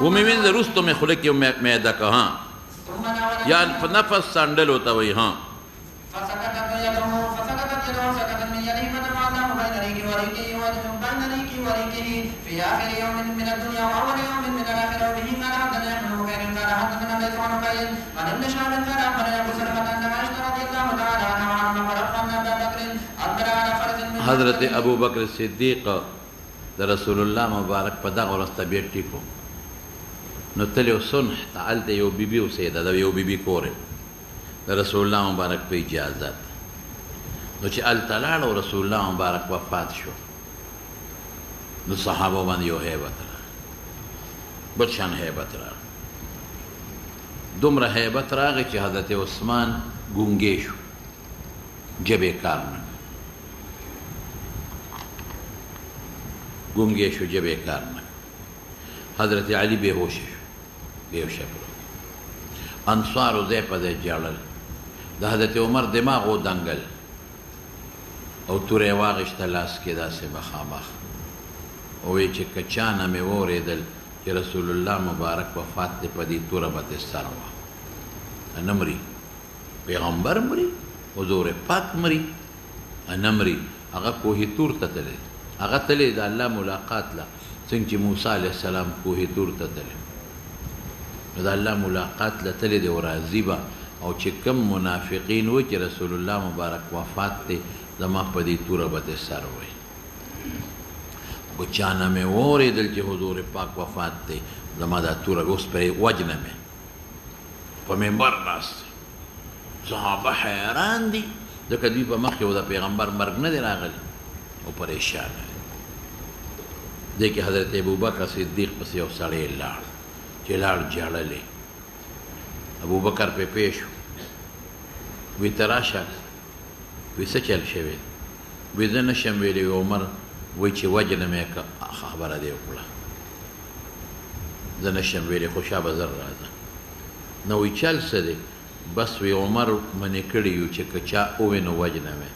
ومې وینځه وروسته مې خوله کې معده که ها یا په نفس سانډل ورته وایي ها في آخر يوم من الدنيا وأول يوم من الآخرة وبه قال حدثنا ابن بكير قال حدثنا ليس عن قيل عن ابن شهاب قال أخبرني أبو سلمة أن عائشة رضي الله تعالى عنها وعنه فرفع أن أبا بكر أقبل على فرس من حضرت أبو بكر الصديق د رسول الله مبارک په دغه ورځ طبیعت ټیک و نو تللی و صنح ته هلته یو بیبي اوسېده د یو بیبي کور د رسول الله مبارک په اجازت نو چې هلته لاړ رسول الله مبارک وفات شو نو صحابه باندې یو هیبت راغی بل شان هیبت راغی دومره هیبت راغی چې حضرت عثمان ګونګې شو ژبې کار نه ګونګې شو ژبې کار نه حضرت علي بېهوشه شو بېهوشه کړو انصارو ځای په ځای ژړل د حضرت عمر دماغ ودنګل او توره یې واغېشته لاس کې داسې مخامخ وی چې که چا نه مې واورېدل چې رسول الله مبارک وفات دی په دې توره به دې سر وه نه مري پیغمبر مري حضور پاک مري نه مري هغه کوهي تور ته تللی هغه تللی د الله ملاقات له څنګه چې موسی علیه السلام کوهي تور ته تللی نو د الله ملاقات له تللی دی او راځي به او چې کوم منافقین و چې رسول الله مبارک وفات دی زما په دې توره به دې سر وی که چا نه مې واورېدل چې حضور پاک وفات دی زما دا توره اوس پرې وجنه مې په منبر ناست صحابه حیران دي ځکه دوی په مخکې و د پیغمبر مرګ نه دی راغلی او پریشان دی کې حضرت ابوبکر صدیق پسې یو سړی لاړ چې لاړ ژړلې ابوبکر پې پیش وی ته راشه وی څه چل شوی وی زه نشم ویلی عمر وی چې وجنه مې خبره دی وکړه زه نشم ویلی خو شابه زر راځه نو وی چل څه دی بس وی عمر منې کړي یو چې که چا ووینو وجنه مې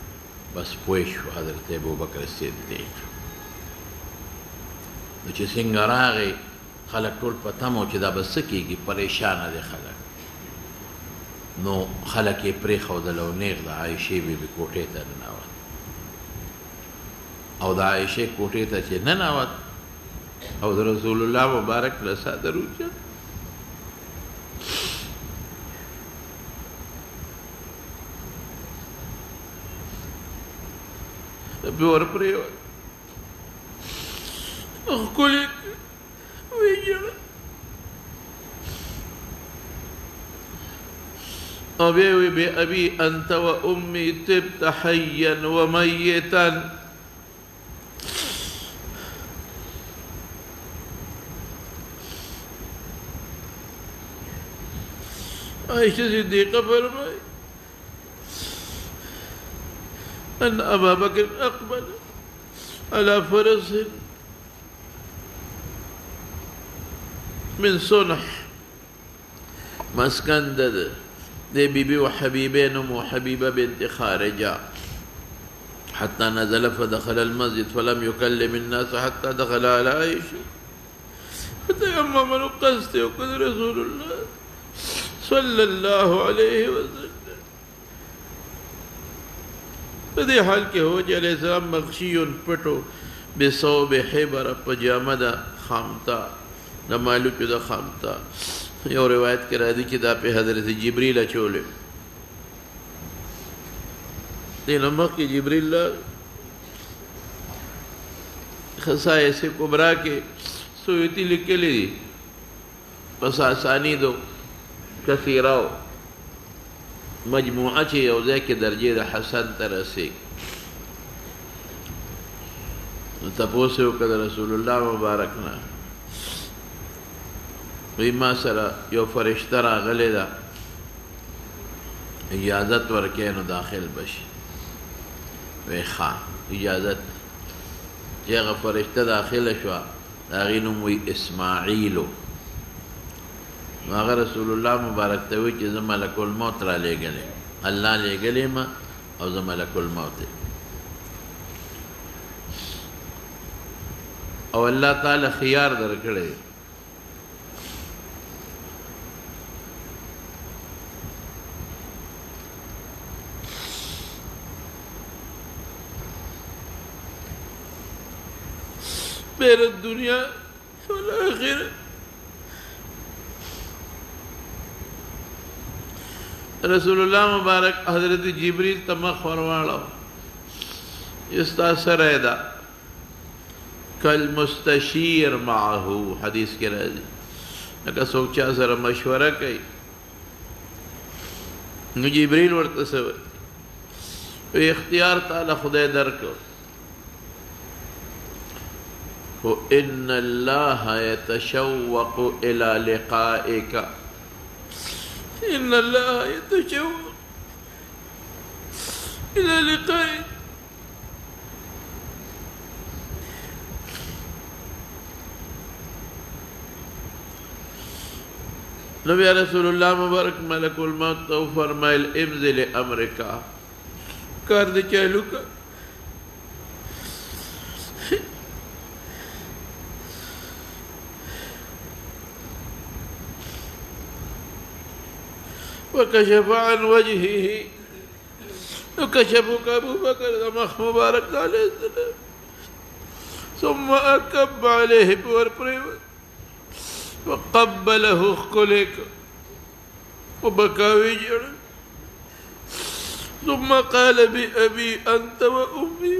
بس پوه شو حضرت ابوبکر صدیق نو چې څنګه راغی خلک ټول په تمه چې دا به څه کېږي پریشانه دی خلک نو خلک یې پرېښودل او نیغ د عایشې بیبي کوټې ته ننوت او د عایشې کوټې ته چې ننوت او د رسول الله مبارک له صدر اوچت پې ورپرېوت ښکلې ویې او بیا وی بأبي أنت وأمي تبت حيا وميتا عائشة صديقة فرمائي أن أبا بكر أقبل على فرس من صنح مسكندد دي بيبي وحبيبين وحبيبة بنت خارجة حتى نزل فدخل المسجد فلم يكلم الناس حتى دخل على عائشة فتيمم القصد وقد رسول الله صلى الله عليه وسلم فدي حال کے ہو جی علیہ السلام مغشی پٹو بصوب حبر پجامه دا خامتا دا مالوچو دا خامتا یو روایت کرا دی چې دا په حضرت جبریل اچولے دین مخی جبریل خصائص کبرا کے سویتی لکلی دی پس آسانی دو کثیراو مجموعه چې یو ځای کې درجې د حسن ته رسېږي نو تپوس یې وکړه د رسول الله مبارک نه وی ما سره یو فرشته راغلی ده اجازت ورکړئ نو داخل بشي وی ښه اجازت چې هغه فرشته داخله شوه د هغې نوم وی اسماعیلو نو هغه رسول الله مبارک ته وی چې زه ملک الموت را لېږلی الله لېږلی یم او زه ملک الموت او الله تعالی خيار درکړی بين الدنيا والآخرة رسول الله مبارک حضرت جبریل تمخ ورواړو استا سره ده کالمستشیر معه حدیث کې راځي لکه څوک چا سره مشوره کوي نو جبریل ورته سوی اختیار تعالی خدای درکو وإن الله يتشوق إلى لقائك إن الله يتشوق إلى لقائك نبي رسول الله مبارك ملك الموت تو فرمائل امزل أمريكا کار دے چالو کا وكشف عن وجهه وكشفك أبو بكر دمخ مبارك عليه السلام ثم أكب عليه بوربريوت وقبله خلق وبكى وجعل ثم قال بأبي أنت وأمي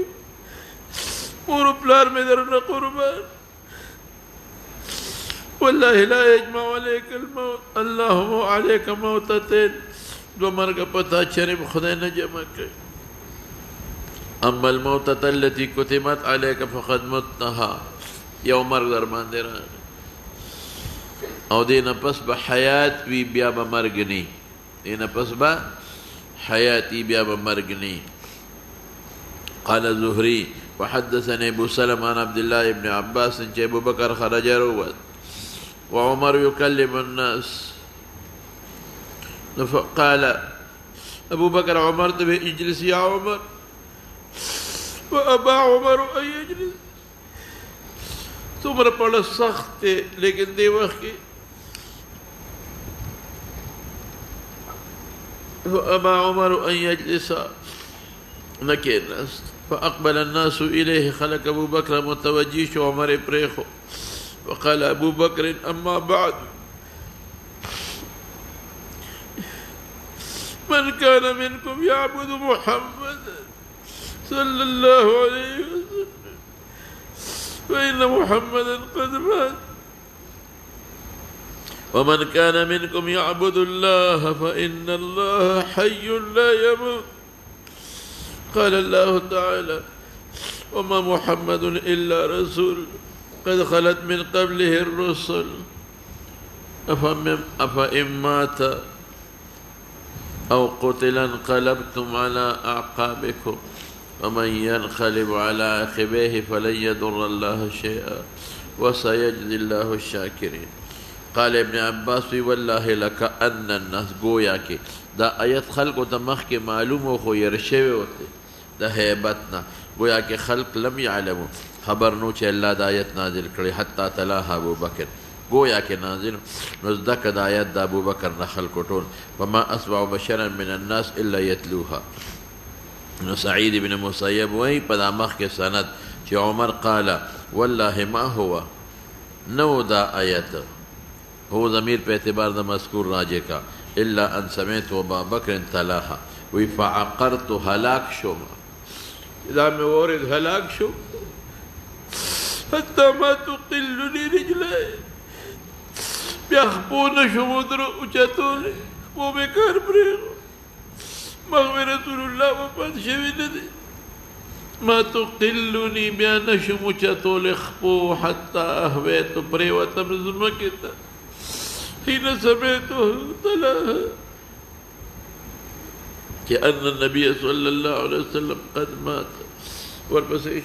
وربلار مدرنا قربان والله لا يجمع عليك الموت اللهم عليك موتتين دو مرگ پتا چرب خدای نه جمع کړي اما الموتة التي كتمت عليك فقد متها یو مرگ در باندې راغی او دینه پس به حیات وی بیا به مرګ نه دینه پس به حیاتی بیا به مرګ نه قال الزهري وحدثني ابو سلمة عن عبد الله بن عباس ان ابو بكر خرج روت وعمر يكلم الناس فقال ابو بكر عمر تبه اجلس يا عمر وابا عمر ان يجلس تمہارا بڑا سخت ہے لیکن دے وقت کی فأبى عمر أن يجلس نكي الناس فأقبل الناس إليه خلق أبو بكر متوجيش عمر بريخو وقال أبو بكر أما بعد من كان منكم يعبد محمد صلى الله عليه وسلم فإن محمدا قد مات ومن كان منكم يعبد الله فإن الله حي لا يموت قال الله تعالى وما محمد إلا رسول قد خلت من قبله الرسل أفإن مات أو قتل انقلبتم على أعقابكم ومن ينقلب على عقبيه فلن يضر الله شيئا وسيجزي الله الشاكرين قال ابن عباس والله لك أن الناس گویا کہ دا آیت خلق تمخ کے معلوم ہو يرشوي ہوتے دا حیبتنا گویا کہ خلق لم يعلموا خبر نو چه اللہ دا آیت نازل کری حتی تلاها ابو بکر گویا کہ نازل نزدک دا آیت دا ابو بکر نخل کٹون وما أسمع بشرا من الناس إلا يتلوها سعيد بن مسيب وہی پدا مخ کے سند چه عمر قال والله ما هو نو دا آیت هو ضمیر پہ اعتبار دا مذکور راجے کا الا ان سمعت ابا بکر تلاها وی فعقرت هلاك شما اذا میں وارد هلاك شو حتى ما تقلني رجلي بيخبون شمودر اچتوني وہ بکر بریغو مغفر رسول اللہ وفات شوید ما تقلني بيانا شمو چتول اخبو حتى اهويت بريوة مزمكتا حين سمعته تلاها كأن النبي صلى الله عليه وسلم قد مات والبس ايش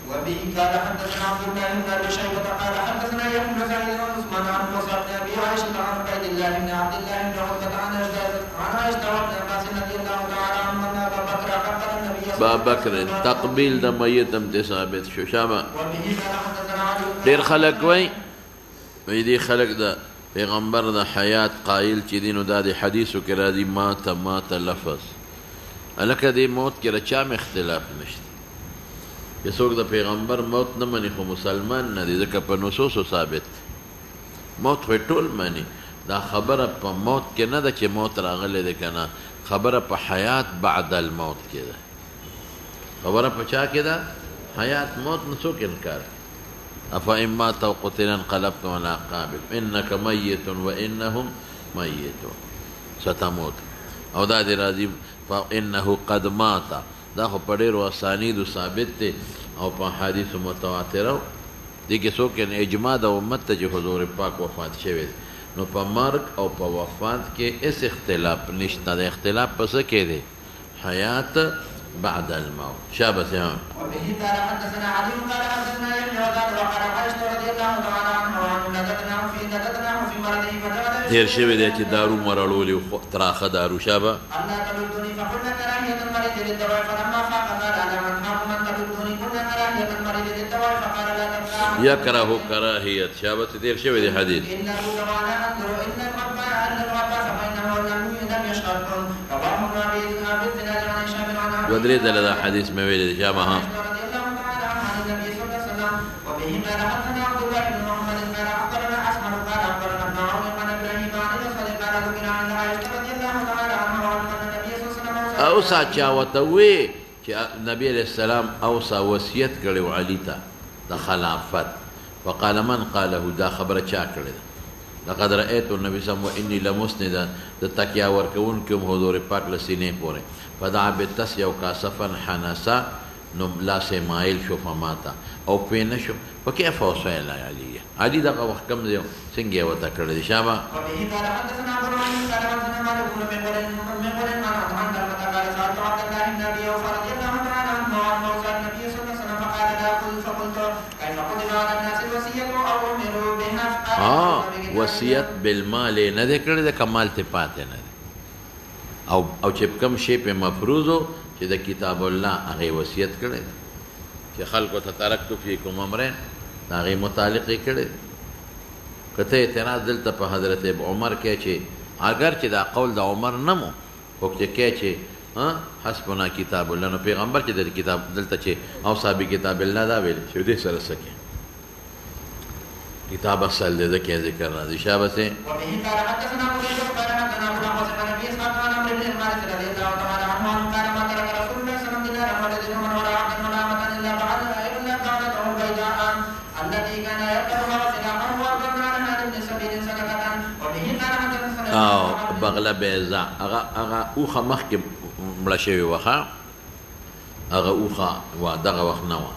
وبه قال حدثنا عبد الله بن ابي شيبه قال حدثنا يحيى بن سعيد وعثمان عن موسى بن ابي عائشه عن عبيد الله بن عبد الله بن عتبه عن عائشه وابن عباس رضي الله تعالى عنهما ان ابا بكر قبل النبي ابا بكر تقبيل دا ميتم ثابت شو شامه وبه قال حدثنا علي دير خلق وين ويدي خلق دا پیغمبر دا حیات قائل چی دینو دا دی حدیثو کرا دی مات لفظ الکه دی موت کرا چام اختلاف نشتی کہ سوک دا پیغمبر موت نمانی خو مسلمان ندی دکا پا نصوصو ثابت موت خوی طول مانی دا خبر پا موت کے ندا چی موت راغلی دی کنا خبر پا حیات بعد الموت کے دا خبر پا چا کے دا حیات موت نسوک انکار أفإن مات أو قتل انقلبتم على أعقابكم إنك ميت وإنهم ميتون ستموت او دا دی راضی فإنه قد مات دا خو پڑیرو اسانید ثابت تے او پا حدیث متواترو دیکھ سوکن اجماع دا امت تا جی حضور پاک وفات شوید نو پا مرگ او پا وفات کے اس اختلاف نشتا دا اختلاف پس کے دے حیات بعد الموت شابت یہاں وبه قال حدثنا علي قال حدثنا يحيى وقال وقال عائشة رضي الله تعالى عنها وعن نكتناه في مرضه فجعل دیر شوی دے چی دارو مرلولی تراخ دارو شابا الله تلدني فقلنا كراهية المريض للدواء فلما فاق قال على من حاق من تلدني قلنا كراهية المريض للدواء فقال لا تبقى یکرہو کراہیت شابت دیر شوی دے حدیث إنه دوانا أنظر إن الوفاء فإنه لم يشغلكم رواه ابن أبي الزناد عن هشام عن عبد ودری دل حدیث میں ویلے شابا ہاں رضي الله تعالى عن النبي صلى الله عليه وسلم وبه قال حدثنا عبد الله بن محمد قال أخبرنا أسحر قال أخبرنا ابن عون عن إبراهيم عن الأسود قال ذكر عن عائشة رضي الله تعالى عنها وعن النبي صلى الله عليه وسلم اوسا چاوتوی کہ نبی علیہ السلام اوسا وصیت کرے علی تا دا خلافت فقال من قاله دا خبر چا کرے لقد رأيت النبي صلى الله عليه وسلم وإني لمسندا دا تکیا ورکون کم حضور پاک لسینے پورے فدعا بالتسيا وكاسفا حنسا لا سمايل شو فماتا او بين شو فكيف وصل علي علي دقا وحكم ديو سنجي وتكرر دي شابا وبه قال حدثنا ابو الرحمن قال حدثنا مالك بن مغول عن عن قال سألت عبد الله وصیت بالمال نه دی کړی د کمال ته پاتې نه دی او چې کوم شی په مفروضو چې د کتاب الله هغه وصیت کړی چې خلکو ته ترکتو فیکم امرین د هغې متعلق یې کړی که ته اعتراض دلته په حضرت عمر کې چې اگر چې دا قول د عمر نه مو خو چې کې چې حسبنا کتاب الله نو پیغمبر چې د کتاب دلته چې او صاحب کتاب الله دا ویل چې دې سره سکه کتاب اصل دې کې ذکر راځي شابه سه وبه قال حدثنا ابو بكر قال حدثنا ابو بكر عن ابي اسحاق عن عمرو بن الحارث رضي الله تعالى عنه قال ما ترك رسول الله صلى الله عليه وسلم ولد ولا عبد ولا امه الا بعد الا قالته البيضاء التي كان يركبها وسلاحه واربعا على ابن سبيل صدقه وبه قال حدثنا او بغله بیضاء هغه اوخه مخکې مړه شوې وخه هغه اوخه وا دغه وخت نه وه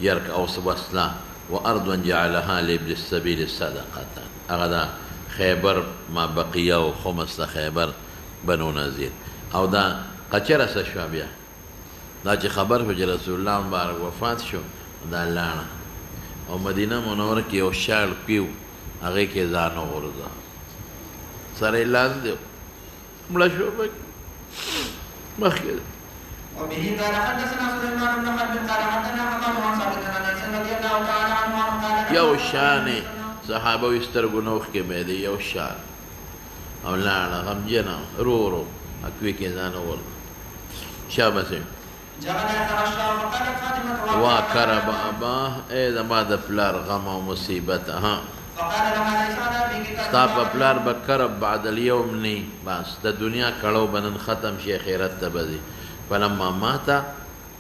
يرك او وصله وارض جعلها لابن السبيل صدقه هغه دا خیبر ما بقیه او خمس د خیبر بنو نذیر او دا قچره څه شوه بیا دا چې خبر شو چې رسول الله مبارک وفات شو دا لاړه او مدینه منوره کې یو شال پیو هغې کې ځان وغورځه سره یې لاندې مړه شو مخکې وبه قال حدثنا سليمان بن حرب قال حدثنا حمام عن ثابت عن انس رضي الله تعالى عنه قال یو شان صحابه وي سترګو نوخ کې مې دی یو شان او لاړه غمجنه رو اکوي کې ځان ور شابه سي جعل يتغشى وقالت فاطمه وكرب اباه اے زما د پلار غم او مصیبت ها فقال لها ليس هذا بك ستا په پلار به کرب بعد اليوم نی بس د دنیا کړو بنن ختم شي خیرت ته بځي فلما مات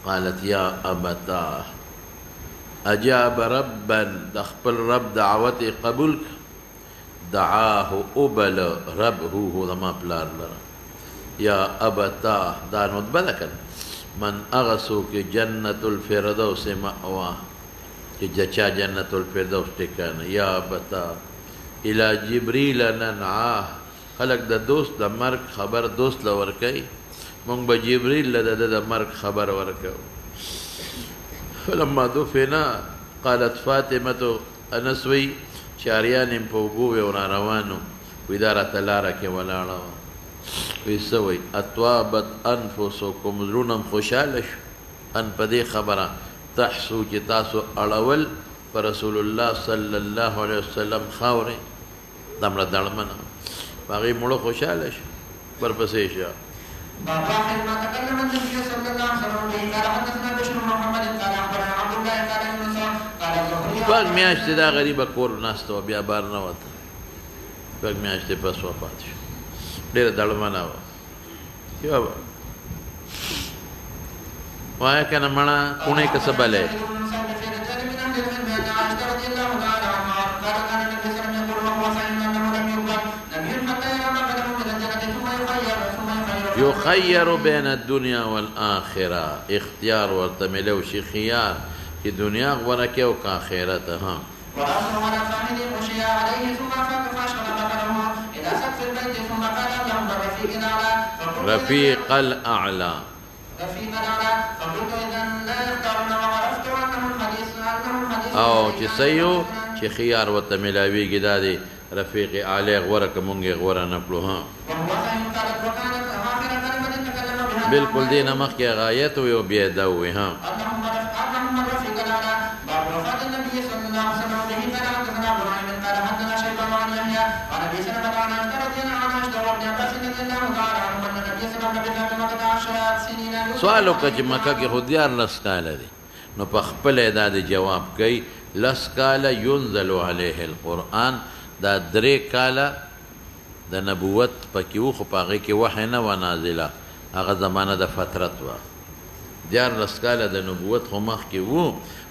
قالت يا ابتاه اجاب ربا د خپل رب دعوت قبول دعاه ابل رب هو زما پلار لره یا ابتاه دا نطبه ده من اغسو کې جنت الفردوس مأوا چې جچا جنت الفردوس ټکانه یا ابتاه الى جبريل ننعاه خلق د دوست د مرګ خبر دوست لور کوي مونږ به جبريل له د مرګ خبر ورکو فلما دفنا قالت فاطمه انسوي چاریان په وګو ور روانو ویدارت لاره کې ولاړه وی سوي اتوابت انفسكم زرونم خوشاله شو ان په دې خبره تحسو چې تاسو اړول پر رسول الله صلی الله علیه وسلم خاورې دمره دړمنه باغې مړو خوشاله شو پرپسې شه باب واحد ما تكلم النبي صلى الله عليه وسلم به قال حدثنا بشر بن محمد قال اخبرنا عبد الله قال يونس قال الزهري پاک میاشتې دا غریبه کور ناسته و بیا بار نه وته پاک میاشتې پس وفات شو ډېره دړمنه وه یوه وایه که نه مړه کوڼې که څه بلی يخير بين الدنيا والآخرة اختيار ورتملو شي خيار في دنيا غورك او كاخرتها ورأسه على فاحل خشي عليه ثم فاك فاشغل بكره إلى سقف البيت ثم قال اللهم رفيق الأعلى رفيق الأعلى فقلت إذا لا يختارون وعرفت أنه الحديث او چې سيو چې خيار ورتملاوي دا دي رفيق علي غورك مونږه غور نه کړو ها بالکل دینه مخکې غایت او بیا دا وي ها سوال وکړه چې مکه کې خو دیار لس کاله دي نو په خپل دا جواب کوي لس کاله ينزل عليه القرآن دا درې کاله د نبوت پکې و خو په هغې کې وحی نه وه نازله هغه زمانه د فترت وه دیارلس کاله د نبوت خو مخکې وو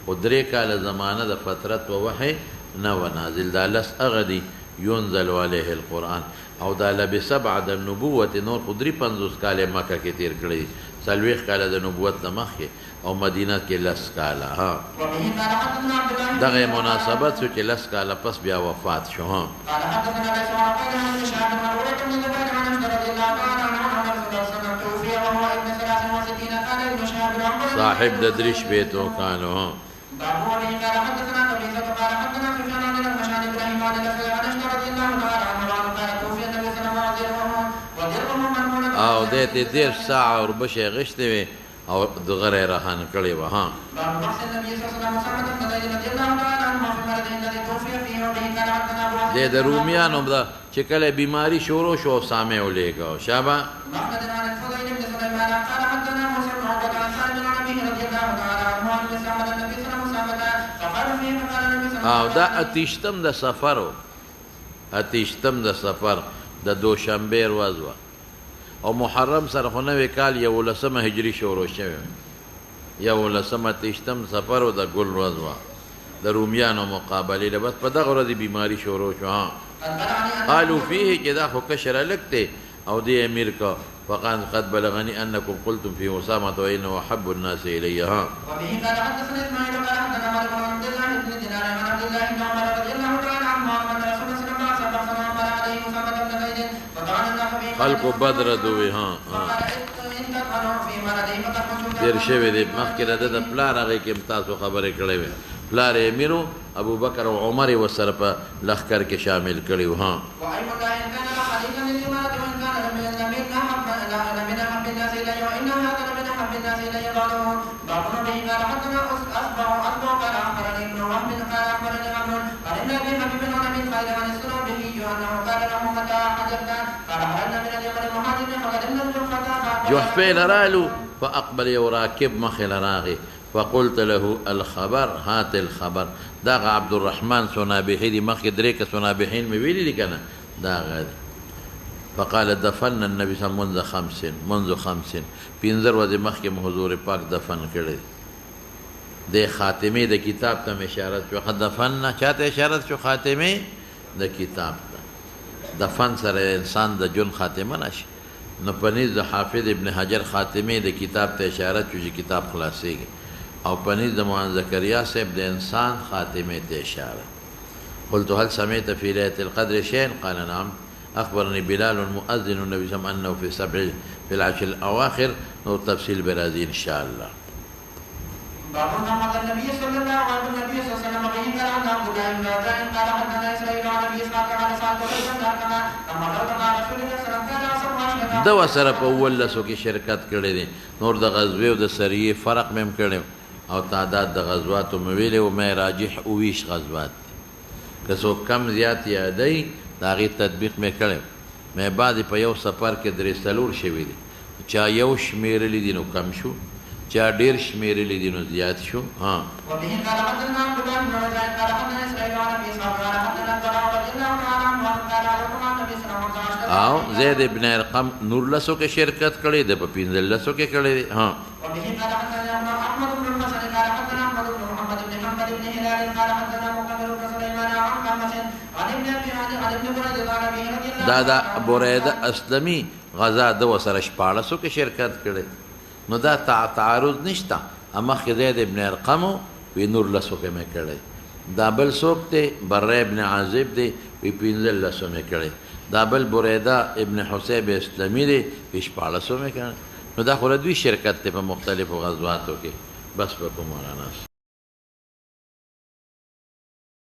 خو درې کاله زمانه د فترت و وحی نه وه نازل دا لس هغه دي ينزل عليه القرآن او دا لبس بعد النبوت نور خو درې پنځوس کاله مکه کې تیر کړی څلوېښت کاله د نبوت نه مخکې او مدینه کې لس کاله ها دغه مناسبت شو چې لس کاله پس بیا وفات شو ها صاحب د درش بیتو کانو ها دې ته 10 ساعه اور بشه غشتې وي او دغه رهان کړی و. ها باب بحث النبي صلى الله عليه وسلم محمد بن زيد رضي الله تعالى عنه في مرضه الذي توفي فيه وبه قال حدثنا ابو دې د رومیانو دا چې کله بیماری شروع شو سامع ولېګو شابه محمد عن الفضيل بن سليمان قال حدثنا موسى بن عقبة عن سالم عن ابيه رضي الله تعالى عنه عن مسلم النبي صلى الله عليه وسلم فقال فيه فقال النبي صلى الله عليه او وسلم دا اتیشتم د سفر اتیشتم د سفر د دوشنبه ورځ و او محرم سره خو نوې کال 11 هجری شروع شوی 11 اتیشتم سفر او د ګل ورځ و د رومیانو مقابله له بس په دغه ورځ بیماری شروع شو. ها قالوا فيه چې دا خو کشره لکته او دی امیر کا فقال قد بلغني انكم قلتم في اسامه وانه احب الناس الي. ها وبه قال حدثنا اسماعيل قال حدثنا مالك بن عبد الله بن دينار عن عبد الله بن عمر رضي الله تعالى عنهما ان رسول الله صلى الله عليه وسلم امر عليه اسامه بن زيد فقال الناس به خلق بدر دوی. ها تیر شوی دی مخکې د پلار هغې کې تاسو خبرې کړې وې پلار امیرو ابو بکر او عمر یې ورسره په لښکر کې شامل کړي وو. ها جحفه لرالو فاقبل یو راکب مخې لراغی فقلت له الخبر هات الخبر دا عبد الرحمن سنابحي دي مخکې درې که سنابحین مې ویلي دي که نه دا غادي فقال دفن النبي صلى الله عليه وسلم منذ 50 پنځه ورځې مخکې مو حضور پاک دفن کړی د خاتمې د کتاب ته اشاره شو. دفن چاته اشاره شو؟ خاتمې د کتاب ته. دفن سره انسان د جون خاتمه نشي نو پنیز د حافظ ابن حجر خاتمه د کتاب ته اشاره شو چې کتاب خلاصيږي او پنیز د مولانا زکریا صاحب د انسان خاتمه ته اشاره. قلت هل سمعت في ليلة القدر شيئا؟ قال نعم أخبرني بلال مؤذن النبي صلى الله عليه وسلم أنه في العشر الأواخر والتفصيل برازي إن شاء الله. باب محمد النبي صلى الله عليه وسلم به قال عن عبد الله بن رجاء قال حدثنا اسرائيل عن ابي اسحاق قال سالت رجلا كما مررت مع رسول الله صلى الله عليه وسلم دو سره په ولسو کې شرکت کړی دي نور د غزوې او د سریې فرق مې کړی او تعداد د غزواتو مې ویلې او مې راجح او ویش غزوات که څوک کم زیات یادی د هغې تطبیق مې کړی مې بعضې په یو سفر کې درې څلور شوي دي چا یو شمېرلی دي نو کم شو چا ډېر شمېرلی دي نو زیات شو. ها وبه قال حدثنا عبد الله بن رجاء قال حدثنا اسرائيل عن ابي اسحاق قال حدثنا البراء رضي الله تعالى عنه قال حدثنا النبي صلى الله عليه وسلم او زید ابن ارقم نور لسو کې شرکت کړی د په 15 لسو کې کړی دی. ها وبه قال حدثنا احمد بن الحسن قال حدثنا احمد بن محمد بن محمد بن هلال قال حدثنا مقبل بن سليمان عن قامش عن ابن بريدة عن ابي رضي الله دا بريدة اسلمي غزا د وسره 14 کې شرکت کړی نو دا تعارض نشته. اما زید ابن ارقم وی نور لسو کې مې کړی دا بل څوک دی بره ابن عازب دی وی 15 لسو مې کړی دا بل بریده ابن حسیب اسلمی دی وی 14 مې کړی نو دا خو دوی شرکت دی په مختلفو غزواتو کې. بس په کوم مولانا